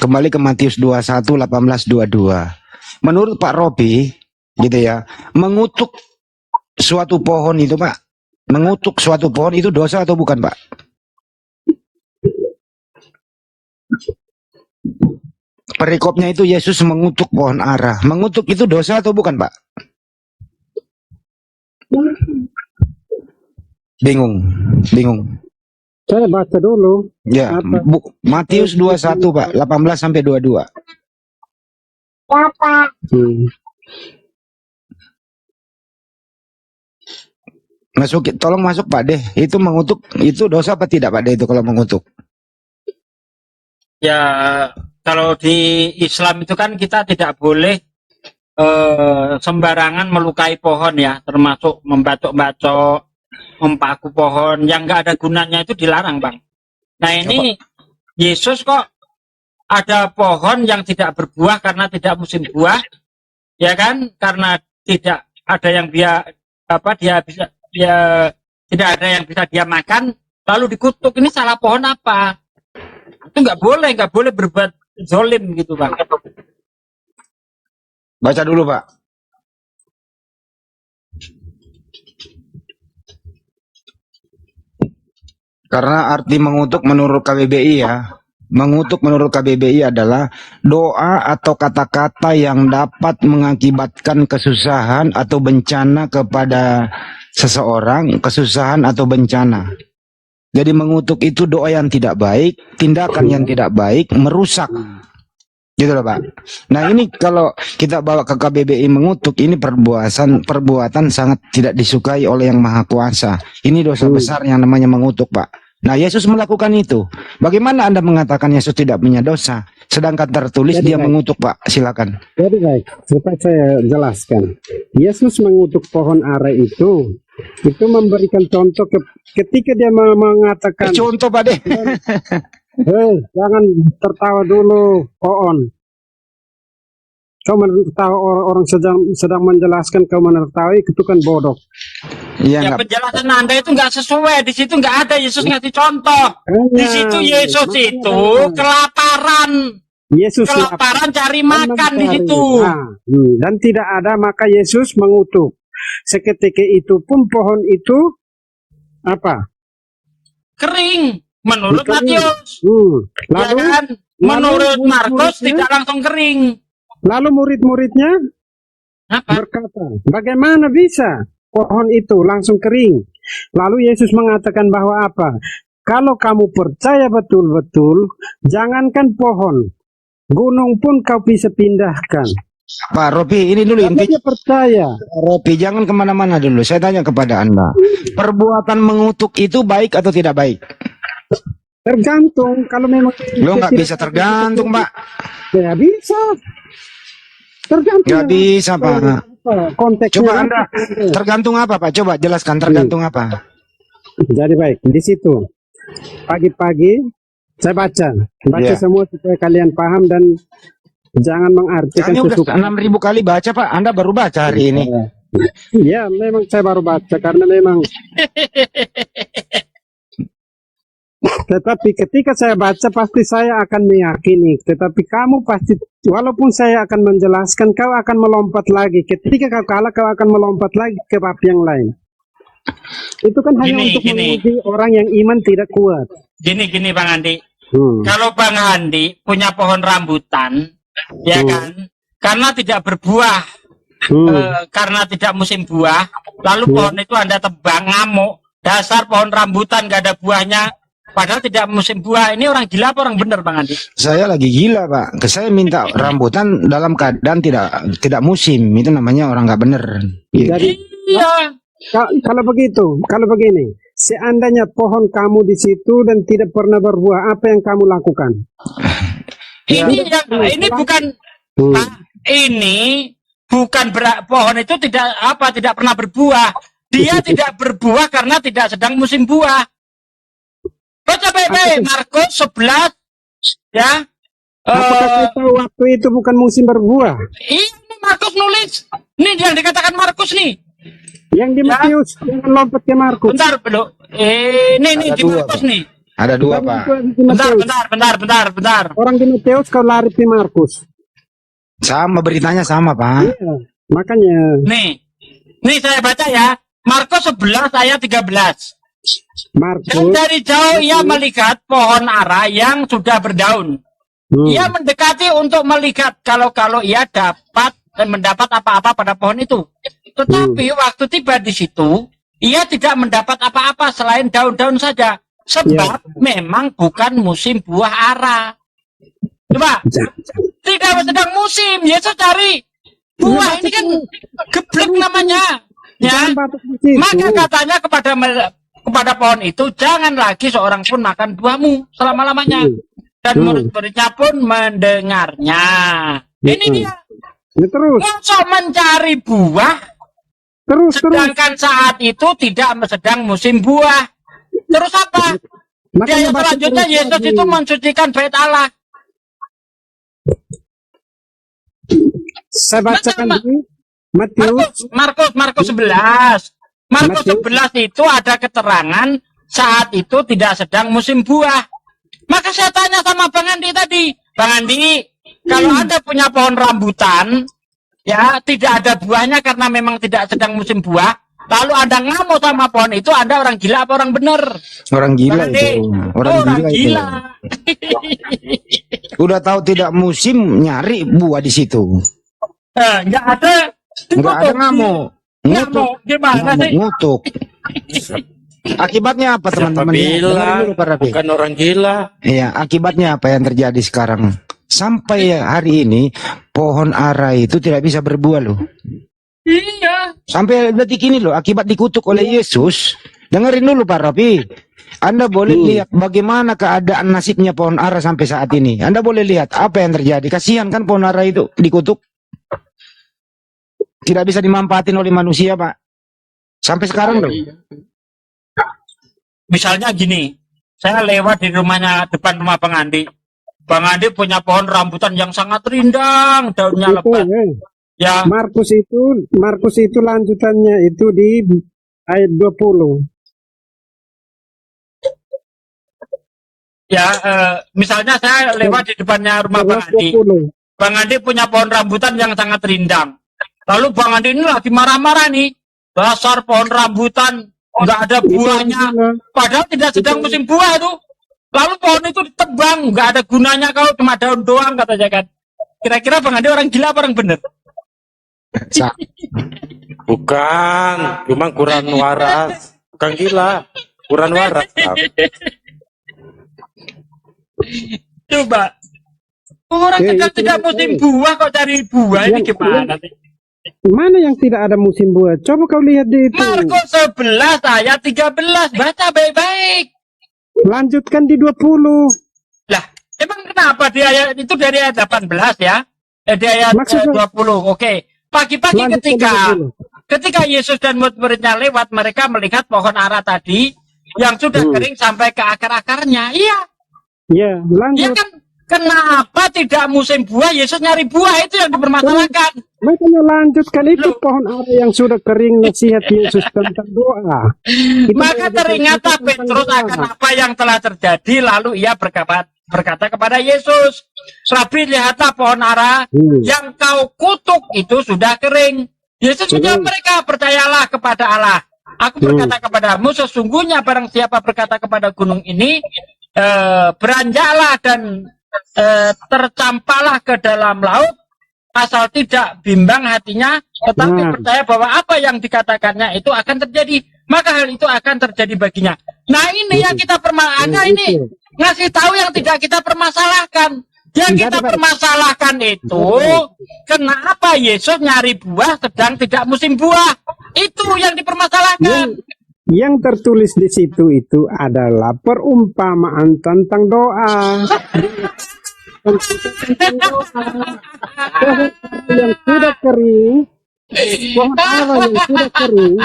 H: Kembali ke Matius 21, 18, 22. Menurut Pak Robi, gitu ya, mengutuk suatu pohon itu Pak, mengutuk suatu pohon itu dosa atau bukan Pak? Perikopnya itu Yesus mengutuk pohon ara. Mengutuk itu dosa atau bukan Pak? Bingung.
B: Saya baca dulu.
H: Ya, Matius 21 Pak, 18 sampai 22. Tolong masuk Pak deh. Itu mengutuk, itu dosa apa tidak Pak deh itu kalau mengutuk?
E: Ya, kalau di Islam itu kan kita tidak boleh sembarangan melukai pohon ya, termasuk membacok-bacok, mempaku pohon yang nggak ada gunanya itu dilarang Bang. Nah ini Yesus kok ada pohon yang tidak berbuah karena tidak musim buah, ya kan? Karena tidak ada yang tidak ada yang bisa dia makan, lalu dikutuk. Ini salah pohon apa? Itu nggak boleh berbuat zolim gitu Bang.
H: Baca dulu Pak. Karena arti mengutuk menurut KBBI ya, mengutuk menurut KBBI adalah doa atau kata-kata yang dapat mengakibatkan kesusahan atau bencana kepada seseorang, kesusahan atau bencana. Jadi mengutuk itu doa yang tidak baik, tindakan yang tidak baik, merusak. Gitu loh Pak. Nah ini kalau kita bawa ke KBBI mengutuk, ini perbuatan sangat tidak disukai oleh Yang Maha Kuasa. Ini dosa besar yang namanya mengutuk Pak. Nah Yesus melakukan itu. Bagaimana Anda mengatakan Yesus tidak punya dosa? Sedangkan tertulis dia mengutuk Pak. Silakan.
B: Jadi baik, supaya saya jelaskan. Yesus mengutuk pohon ara itu memberikan contoh ketika dia mengatakan
H: Contoh Pak deh.
B: Jangan tertawa dulu, pohon. Kau menertawa orang sedang menjelaskan, kau menertawai, itu kan bodoh.
H: Iya,
E: Ya penjelasan Anda itu nggak sesuai. Di situ nggak ada Yesus ngasih contoh. Di situ Yesus itu kelaparan.
B: Yesus
E: Kelaparan cari makan di situ.
B: Dan tidak ada, maka Yesus mengutuk. Seketika itu pun pohon itu apa?
E: Kering. Menurut
B: Kering.
E: Matius.
B: Lalu,
E: Ya kan? Menurut Markus tidak langsung kering.
B: lalu murid-muridnya
E: Apa?
B: berkata, bagaimana bisa pohon itu langsung kering? Lalu Yesus mengatakan bahwa apa? Kalau kamu percaya betul-betul, jangankan pohon, gunung pun kau bisa pindahkan.
H: Pak Ropi, ini dulu
B: Karena
H: intinya.
B: dia percaya.
H: Ropi, jangan kemana-mana dulu. Saya tanya kepada Anda. Perbuatan mengutuk itu baik atau tidak baik?
B: Tergantung, kalau memang
H: Lo nggak bisa tergantung, Pak.
B: ya bisa. Tergantung.
H: Nggak bisa, Pak.
B: Konteksnya.
H: Coba Anda tergantung apa, Pak? Coba jelaskan tergantung apa.
B: Jadi baik, di situ pagi-pagi saya baca
H: Iya.
B: semua supaya kalian paham dan jangan mengartikan
H: Kayaknya udah
B: sesuka.
H: 6.000 kali baca, Pak. Anda baru baca hari ini.
B: Ya, memang saya baru baca karena memang. Tetapi ketika saya baca pasti saya akan meyakini. Tetapi kamu pasti, walaupun saya akan menjelaskan, kau akan melompat lagi. Ketika kau kalah, kau akan melompat lagi ke bab yang lain. Itu kan hanya untuk menguji orang yang iman tidak kuat.
E: Gini Bang Andi. Kalau Bang Andi punya pohon rambutan, ya kan? Karena tidak berbuah, karena tidak musim buah, lalu pohon itu Anda tebang, ngamuk. Dasar pohon rambutan gak ada buahnya, padahal tidak musim buah. Ini orang gila apa orang bener Bang Andi?
H: Saya lagi gila, Pak. Saya minta rambutan dalam keadaan tidak musim. Itu namanya orang nggak bener.
B: Jadi,
E: Iya.
B: kalau begini, seandainya pohon kamu di situ dan tidak pernah berbuah, apa yang kamu lakukan?
E: Ini bukan Pak, ini bukan pohon itu tidak pernah berbuah. Dia tidak berbuah karena tidak sedang musim buah. Baca baik-baik Markus 11 ya.
B: Apakah kita waktu itu bukan musim berbuah?
E: Ini Markus nulis. Ini yang dikatakan Markus nih.
B: Yang di Matius, jangan lompat ke Markus.
E: Bentar, belum. Ini di Markus nih.
H: Ada dua, Pak.
E: Bentar.
B: Orang di Matius kau lari ke Markus.
H: Sama beritanya sama, Pak.
B: Iya, makanya.
E: Nih saya baca ya. Markus 11 ayat 13.
B: Markus.
E: Dan dari jauh ia melihat pohon ara yang sudah berdaun. Ia mendekati untuk melihat kalau ia mendapat apa-apa pada pohon itu. Tetapi waktu tiba di situ, ia tidak mendapat apa-apa selain daun-daun saja. Sebab memang bukan musim buah ara. Coba, tidak sedang musim. Yesus cari buah, ini kan geblek namanya. Ya, maka katanya kepada pohon itu, jangan lagi seorang pun makan buahmu selama-lamanya. Dan murid-muridnya pun mendengarnya. Ini dia.
B: Terus.
E: Untuk mencari buah. Sedangkan saat itu tidak sedang musim buah. Terus apa? Di ayat selanjutnya Yesus itu mensucikan bait Allah.
B: Saya bacakan di
E: Markus 11. Markus 11 itu ada keterangan saat itu tidak sedang musim buah. Maka saya tanya sama Bang Andi tadi, Bang Andi, kalau Anda punya pohon rambutan, ya tidak ada buahnya karena memang tidak sedang musim buah,
I: lalu Anda ngamuk sama pohon itu, Anda orang gila apa orang bener?
H: Orang gila
I: Berarti
H: itu. Orang gila itu.
I: gila.
H: Udah tahu tidak musim, nyari buah di situ.
I: Nggak ada.
H: Enggak ada ngamuk. Ngutuk.
I: Ngamuk gimana sih?
H: Ngutuk. Akibatnya apa
D: Siapa
H: teman-teman? Dengerin
D: bilang?
H: dulu, Pak Rafi.
D: Bukan orang gila.
H: Iya, akibatnya apa yang terjadi sekarang? Sampai hari ini pohon ara itu tidak bisa berbuah loh.
I: Iya.
H: Sampai detik ini loh, akibat dikutuk oleh Yesus. Dengerin dulu Pak Rafi. Anda boleh lihat bagaimana keadaan nasibnya pohon ara sampai saat ini. Anda boleh lihat apa yang terjadi. Kasihan kan pohon ara itu dikutuk. Tidak bisa dimanfaatin oleh manusia, Pak. Sampai sekarang loh.
I: Misalnya gini, saya lewat di rumahnya depan rumah Bang Andi. Bang Andi punya pohon rambutan yang sangat rindang, daunnya lebat. Ya.
B: Markus itu lanjutannya itu di ayat 20.
I: Ya, misalnya saya lewat di depannya rumah Bang Andi. Bang Andi punya pohon rambutan yang sangat rindang. Lalu Bang Andi ini lagi marah-marah nih. Dasar pohon rambutan, nggak ada buahnya. Padahal tidak sedang musim buah itu. Lalu pohon itu ditebang, nggak ada gunanya kalau cuma daun doang katanya kan. Kira-kira Bang Andi orang gila apa orang bener?
D: Bukan, cuma kurang waras. Bukan gila, kurang waras.
I: Coba. Orang sedang tidak musim buah kok cari buah, ini gimana sih?
B: Mana yang tidak ada musim buah? Coba kau lihat di itu.
I: Markus 11 ayat 13, baca baik-baik.
B: Lanjutkan di 20.
I: Lah, emang kenapa di ayat itu dari ayat 18 ya? Di ayat 20. Oke. Pagi-pagi ketika Yesus dan murid-muridnya lewat, mereka melihat pohon ara tadi yang sudah kering sampai ke akar-akarnya. Iya.
B: Ya, lanjut.
I: Ya kan, kenapa tidak musim buah? Yesus nyari buah, itu yang dipermasalahkan.
B: Makanya lanjutkan itu pohon ara yang sudah kering, nasihat Yesus tentang doa.
I: Maka teringatlah Petrus akan apa yang telah terjadi, lalu ia berkata kepada Yesus, Rabi, lihatlah pohon ara yang kau kutuk itu sudah kering. Yesus menjawab mereka, percayalah kepada Allah. Aku berkata kepadamu, sesungguhnya barang siapa berkata kepada gunung ini, beranjaklah dan tercampaklah ke dalam laut, asal tidak bimbang hatinya, tetapi percaya bahwa apa yang dikatakannya itu akan terjadi, maka hal itu akan terjadi baginya. Nah ini yang kita permasalahkan, ini ngasih tahu yang tidak kita permasalahkan. Yang kita permasalahkan itu kenapa Yesus nyari buah sedang tidak musim buah, itu yang dipermasalahkan.
B: Yang tertulis di situ itu adalah perumpamaan tentang doa. Yang sudah kering, pohon ara yang sudah kering,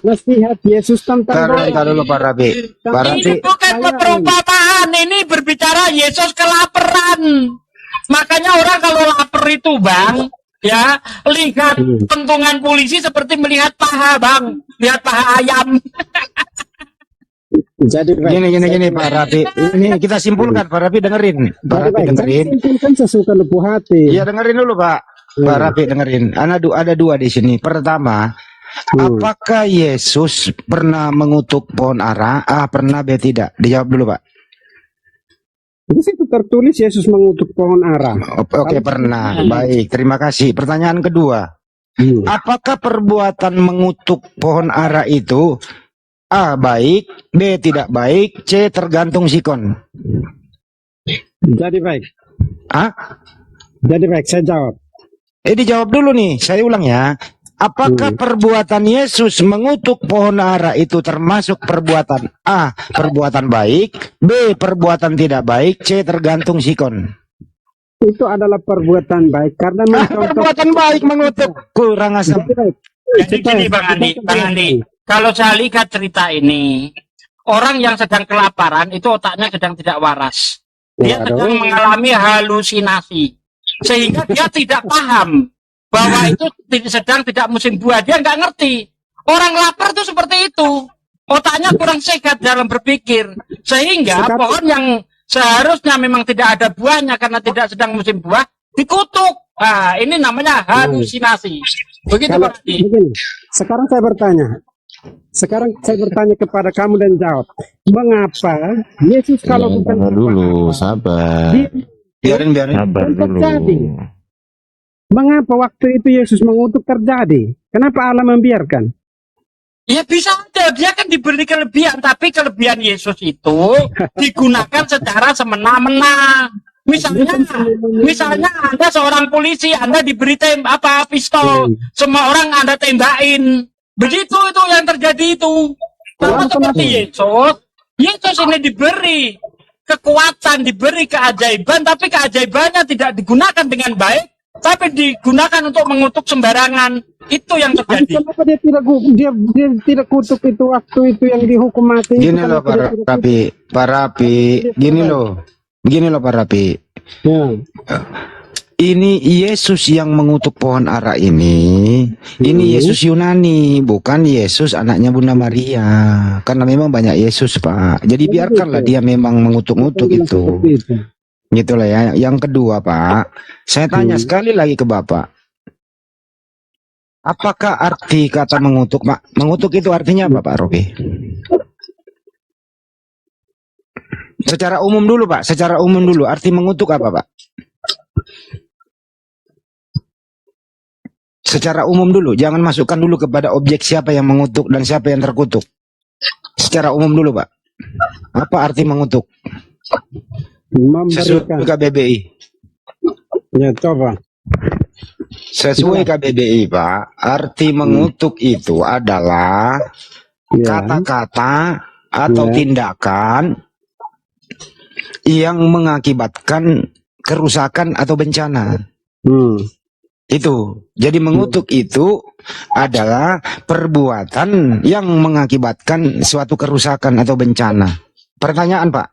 B: nasihat Yesus tentang doa.
H: Taruh dulu Pak Rabi. Pak Rabi.
I: Ini bukan perumpamaan, ini berbicara Yesus kelaparan. Makanya orang kalau lapar itu Bang, ya lihat pentungan polisi seperti melihat paha Bang, lihat paha ayam.
B: Jadi
H: gini Pak Rafi. Ini kita simpulkan Pak Rafi, dengerin. Pak Rafi dengerin.
B: Simpulkan sesuka lupu hati.
H: Ya dengerin dulu Pak. Pak Rafi dengerin. Ada dua di sini. Pertama, apakah Yesus pernah mengutuk pohon ara? Pernah be tidak? Dijawab dulu Pak.
B: Di situ tertulis Yesus mengutuk pohon ara.
H: Oke, pernah. Baik, terima kasih. Pertanyaan kedua. Apakah perbuatan mengutuk pohon ara itu A. baik, B. tidak baik, C. tergantung sikon?
B: Jadi baik. Jadi baik, saya jawab.
H: Dijawab dulu nih, saya ulang ya. Apakah perbuatan Yesus mengutuk pohon ara itu termasuk perbuatan A. perbuatan baik, B. perbuatan tidak baik, C. tergantung sikon?
B: Itu adalah perbuatan baik karena
H: perbuatan baik mengutuk, kurang asam.
I: Jadi gini Bang Andi, kalau saya lihat cerita ini, orang yang sedang kelaparan itu otaknya sedang tidak waras. Dia sedang mengalami halusinasi. Sehingga dia tidak paham bahwa itu sedang tidak musim buah. Dia nggak ngerti. Orang lapar itu seperti itu. Otaknya kurang sehat dalam berpikir. Sehingga pohon yang seharusnya memang tidak ada buahnya karena tidak sedang musim buah, dikutuk. Nah, ini namanya halusinasi. Begitu Pak Andi.
B: Sekarang saya bertanya kepada kamu dan jawab. Mengapa Yesus kalau bukan
A: dulu, sabar.
H: Biarin.
A: Sabar dulu.
B: terjadi? Mengapa waktu itu Yesus mengutuk terjadi? Kenapa Allah membiarkan?
I: Ya bisa aja, dia kan diberi kelebihan, tapi kelebihan Yesus itu digunakan secara semena-mena. Misalnya Anda seorang polisi, Anda diberi pistol, semua orang Anda tembakin. Begitu itu yang terjadi itu. Sama seperti Yesus ini diberi kekuatan, diberi keajaiban, tapi keajaibannya tidak digunakan dengan baik, tapi digunakan untuk mengutuk sembarangan. Itu yang terjadi.
B: Kenapa dia tidak kutuk itu waktu itu yang dihukum mati?
H: Gini loh Pak Rapi, gini loh Pak Rapi.
B: Ya.
H: Ini Yesus yang mengutuk pohon ara ini Yesus Yunani, bukan Yesus anaknya Bunda Maria. Karena memang banyak Yesus, Pak. Jadi biarkanlah dia memang mengutuk-ngutuk itu. Gitu lah ya. Yang kedua, Pak, saya tanya sekali lagi ke Bapak. Apakah arti kata mengutuk, Pak? Mengutuk itu artinya apa, Pak Robi? Secara umum dulu, Pak. Secara umum dulu. Arti mengutuk apa, Pak? Secara umum dulu. Jangan masukkan dulu kepada objek siapa yang mengutuk dan siapa yang terkutuk. Secara umum dulu, Pak. Apa arti mengutuk? Sesuai KBBI.
B: Ya, coba.
H: Sesuai KBBI, Pak, arti mengutuk itu adalah kata-kata atau tindakan yang mengakibatkan kerusakan atau bencana. Itu. Jadi mengutuk itu adalah perbuatan yang mengakibatkan suatu kerusakan atau bencana. Pertanyaan, Pak,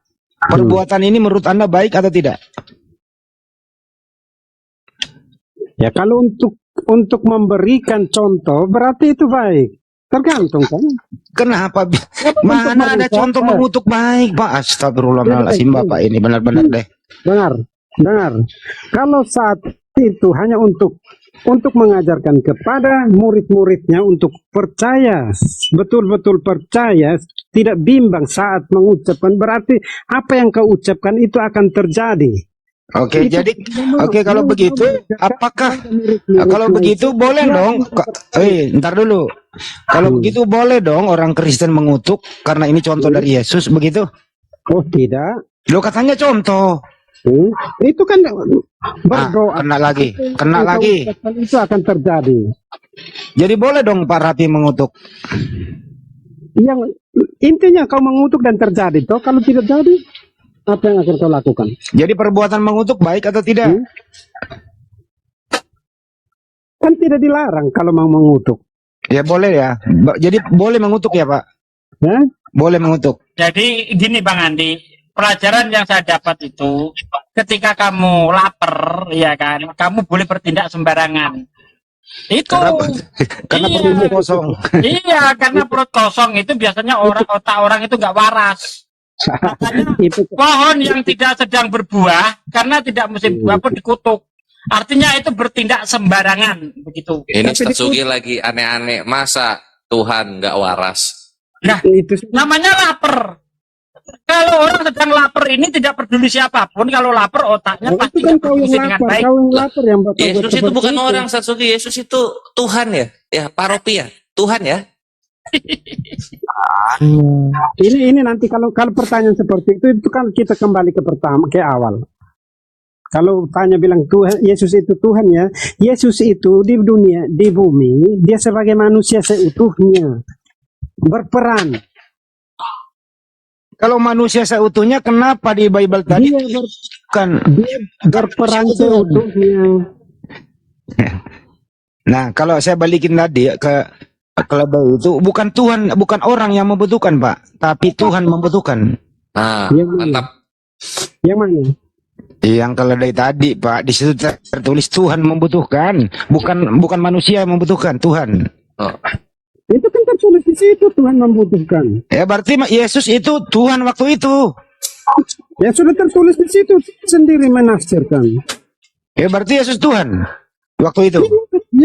H: perbuatan ini menurut Anda baik atau tidak?
B: Ya kalau untuk memberikan contoh berarti itu baik. Tergantung kan.
H: Kenapa? Mana ada contoh mengutuk baik, Pak? Astagfirullahaladzim, Bapak ini benar-benar deh.
B: Dengar. Kalau saat itu hanya untuk mengajarkan kepada murid-muridnya untuk percaya, betul-betul percaya, tidak bimbang saat mengucapkan, berarti apa yang kau ucapkan itu akan terjadi.
H: Oke, jadi kalau begitu, apakah kalau begitu boleh dong? Ntar dulu. Kalau begitu boleh dong orang Kristen mengutuk karena ini contoh dari Yesus, begitu?
B: Oh tidak.
H: Lo katanya contoh.
B: Itu kan berdoa.
H: Kena lagi.
B: Itu akan terjadi.
H: Jadi boleh dong Pak Rapi mengutuk.
B: Yang intinya kau mengutuk dan terjadi. Toh kalau tidak jadi, apa yang akan kau lakukan?
H: Jadi perbuatan mengutuk baik atau tidak?
B: Kan tidak dilarang kalau mau mengutuk.
H: Ya boleh ya. Jadi boleh mengutuk ya Pak? Boleh mengutuk.
I: Jadi gini Bang Andi, pelajaran yang saya dapat itu, ketika kamu lapar, ya kan, kamu boleh bertindak sembarangan. Itu
H: karena perut kosong.
I: Iya, karena perut kosong itu biasanya otak orang itu nggak waras. Makanya pohon yang tidak sedang berbuah karena tidak musim buah pun dikutuk. Artinya itu bertindak sembarangan begitu.
G: Ini Satsugi lagi aneh-aneh. Masa Tuhan nggak waras?
I: Nah, itu namanya lapar. Kalau orang sedang lapar ini tidak peduli siapapun, kalau lapar otaknya pasti tidak berfungsi dengan baik.
G: Yesus itu bukan orang, Satsugi. Yesus itu Tuhan ya, ya paropi ya, Tuhan ya.
B: Ini nanti kalau pertanyaan seperti itu kan kita kembali ke awal. Kalau tanya bilang Tuhan, Yesus itu Tuhan ya, Yesus itu di dunia, di bumi, dia sebagai manusia seutuhnya berperan.
H: Kalau manusia seutuhnya, kenapa di Bible tadi
B: dia berperan seutuhnya?
H: Nah, kalau saya balikin tadi ke keledai itu, bukan Tuhan, bukan orang yang membutuhkan, Pak, tapi Tuhan membutuhkan.
G: Nah, mantap.
B: Yang mana?
H: Yang keledai tadi, Pak, di situ tertulis Tuhan membutuhkan, bukan manusia yang membutuhkan, Tuhan.
B: Itu kan tertulis di situ Tuhan membutuhkan.
H: Ya berarti Yesus itu Tuhan waktu itu.
B: Ya sudah tertulis di situ, sendiri menafsirkan.
H: Ya berarti Yesus Tuhan waktu itu.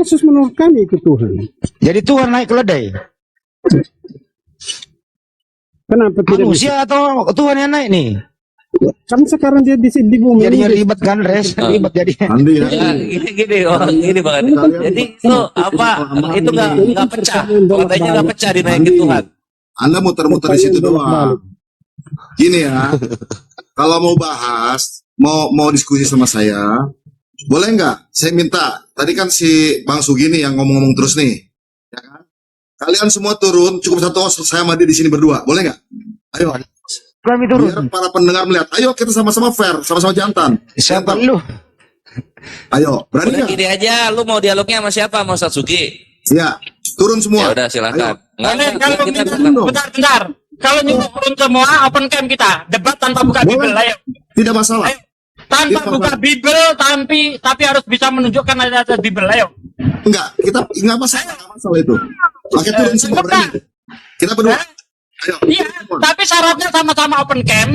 B: Yesus menurut kami itu Tuhan.
H: Jadi Tuhan naik keledai.
B: Kenapa tidak bisa?
H: Manusia atau Tuhan yang naik nih?
B: Kan sekarang dia di bumi.
H: Jadinya ribet kan, Res? Ribet jadi.
C: Andi ya.
G: Ya, gini Bang Andi. Jadi itu apa? Itu nggak pecah. Keledainya nggak pecah dinaikin Tuhan.
J: Anda muter-muter di situ doang. Gini ya, kalau mau bahas, mau diskusi sama saya, boleh nggak? Saya minta. Tadi kan si Bang Sugi nih yang ngomong-ngomong terus nih, ya kan? Kalian semua turun, cukup satu host, saya sama dia di sini berdua, boleh nggak? Ayo.
H: Kami turun.
J: Biar para pendengar melihat. Ayo kita sama-sama fair, sama-sama jantan.
H: Siapa lu?
J: Ayo, berani
G: Udah
J: nggak?
G: gini aja, lu mau dialognya sama siapa? Mau Satsuki?
J: Ya, turun
G: Ya
J: semua.
G: udah silakan.
I: Kalau
G: Kita
I: bentar. Kalau nyuruh turun semua open cam kita, debat tanpa buka
J: Boleh.
I: Bible, ayo.
J: Tidak masalah.
I: Ayo. Tanpa
J: Tidak
I: buka
J: masalah.
I: Bible, tapi harus bisa menunjukkan ada Bible, ayo.
J: Enggak, kita nggak masalah itu. Pakai turun semua berani. Kita berdua. Ayo.
I: Iya, tapi syaratnya sama-sama open cam,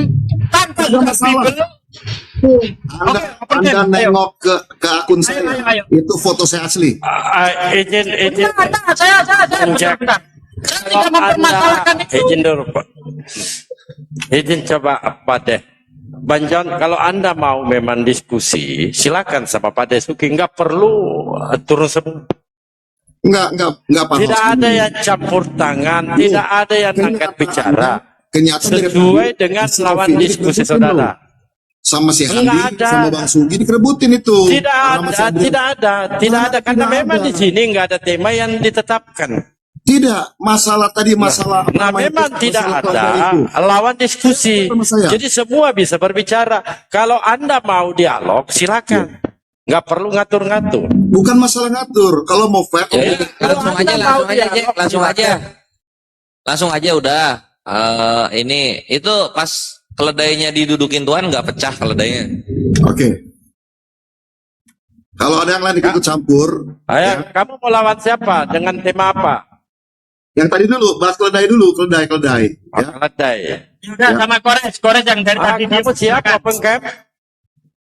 I: tanpa
J: Tidak
I: buka
J: masalah.
I: Bible.
J: Anda,
I: open
J: Anda
I: cam, ayo.
J: nengok ke akun saya,
I: ayo.
J: itu foto saya asli.
D: Izin.
I: Bentar, saya bentar. Saya tidak mempermasalahkan itu.
D: Izin dulu, Pak. Izin coba Pak Deh. Bang John, kalau Anda mau memang diskusi, silakan sama Pak Desuki. Nggak perlu turun semua.
J: Enggak Pak.
D: Tidak
J: Host.
D: ada yang campur tangan, tidak ada yang angkat bicara.
J: Kenyataan dari
D: Sesuai dengan lawan diskusi saudara.
J: sama si
D: Enggak
J: Handi,
D: ada.
J: sama Bang Sugi dikerebutin itu.
D: Tidak
J: Karena masih
D: ada, karena
J: Tidak
D: memang
J: ada.
D: di sini nggak ada tema yang ditetapkan.
J: Tidak, masalah tadi masalah.
D: Nah, memang tidak ada
J: itu.
D: lawan diskusi.
J: Sama saya.
D: Jadi semua bisa berbicara. Kalau Anda mau dialog, silakan. Nggak perlu ngatur-ngatur.
J: Bukan masalah ngatur. Kalau mau fair,
G: Ya,
D: Kalau Anda mau dialog,
G: langsung aja udah. Ini itu pas keledainya didudukin Tuhan nggak pecah keledainya.
J: Oke. Kalau ada yang lain ikut campur,
D: Ayo, kamu mau lawan siapa? Dengan tema apa?
J: yang tadi dulu bahas keledai dulu, keledai. Ya.
D: Keledai.
I: Udah sama Kores yang dari tadi dia
D: Kamu siap open cam?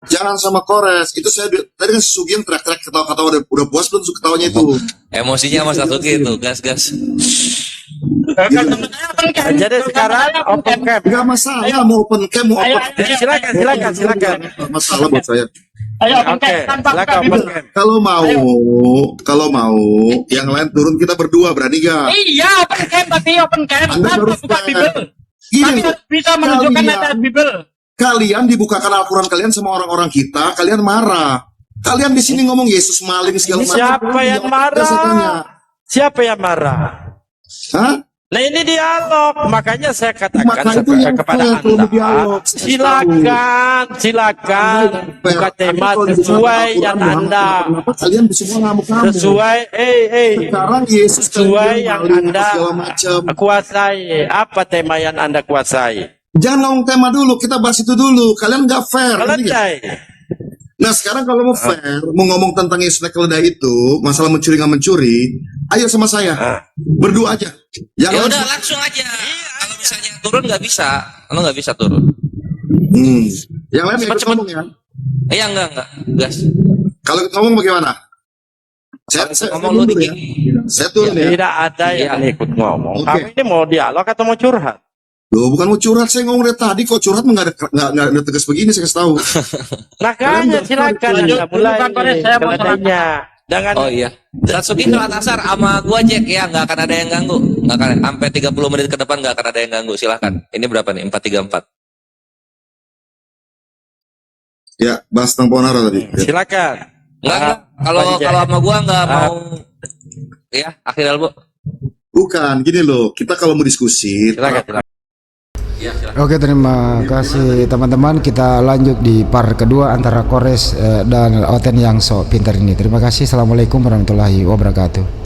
J: Jangan sama Kores. Itu saya tadi kan Sugi yang teriak-teriak ketawa-ketawa udah puas belum ketawanya itu.
G: Emosinya Mas Satsuki itu, gas.
D: Jadi sekarang open cam.
J: Enggak masalah mau open cam mau
I: Ayo,
J: open.
I: ayo.
D: Silakan.
J: Nggak masalah buat saya.
I: Ayo open
D: Oke,
I: cam tanpa
D: silakan
I: buka
D: open
I: Bible.
D: cam.
J: Kalau mau yang lain turun kita berdua berani gak?
I: Iya, open cam tapi open cam
J: Anda
I: tanpa
J: baru
I: buka
J: fair.
I: Bible.
J: Gini
I: Tapi
J: loh,
I: harus bisa menunjukkan
J: kalian-
I: ada Bible.
J: kalian dibukakan Al-Quran kalian sama orang-orang kita, kalian marah. Kalian di sini ngomong Yesus maling segala
D: Ini
J: macam.
D: siapa
J: Kalian
D: yang
J: jawab, saya tanya.
D: marah? Siapa yang marah?
J: Hah?
D: Nah ini dialog, makanya saya katakan
J: Maka itu yang
D: kepada
J: fair kalau
D: Anda,
J: mau dialog.
D: silakan buka tema sesuai yang Anda,
J: Kenapa kalian semua ngamuk-ngamuk?
D: sesuai,
J: Sekarang Yesus
D: sesuai
J: kalian
D: yang
J: maling,
D: Anda
J: segala macam.
D: kuasai. Apa tema yang Anda kuasai?
J: Jangan ngomong tema dulu, kita bahas itu dulu. Kalian nggak fair. ngerti nggak?
D: Keledai.
J: Nah sekarang kalau mau fair, mau ngomong tentang Yesus naik keledai itu, masalah mencuri nggak mencuri, ayo sama saya, berdua aja.
G: Ya
J: Jangan
G: udah langsung aja. Kalau misalnya turun nggak bisa, lo nggak bisa turun.
J: Yang lain ikut
G: Cepet-cepet.
J: ngomong ya.
G: Iya enggak, gas.
J: Kalau ikut ngomong bagaimana? Saya
G: Ngomong lu
J: turun
G: Diki.
J: ya. Saya turun ya.
D: Tidak ada yang ikut ngomong.
J: Oke.
D: Kamu ini mau dialog atau mau curhat?
J: Loh, bukan mau curhat, saya ngomong dari tadi kok curhat nggak ada tegas begini saya kasih tahu.
D: Makanya silakan
I: Lanjut,
D: Anda mulai
I: dulu, Pak Kores, saya mau
D: keledainya. Jangan
G: Oh iya. Satsuki sholat asar sama gua Jack ya, nggak akan ada yang ganggu. Nggak akan sampai 30 menit ke depan nggak akan ada yang ganggu. Silahkan. Ini berapa nih? 434.
J: Ya, bahas tentang Ponara tadi. Ya.
D: silakan.
G: Enggak. Kalau sama gua nggak mau ya, akhirnya Bu.
J: Bukan, gini loh, kita kalau mau diskusi,
D: Silakan.
H: Oke, terima kasih teman-teman. Kita lanjut di part kedua antara Kores dan Oten yang sok pintar ini. Terima kasih. Assalamualaikum warahmatullahi wabarakatuh.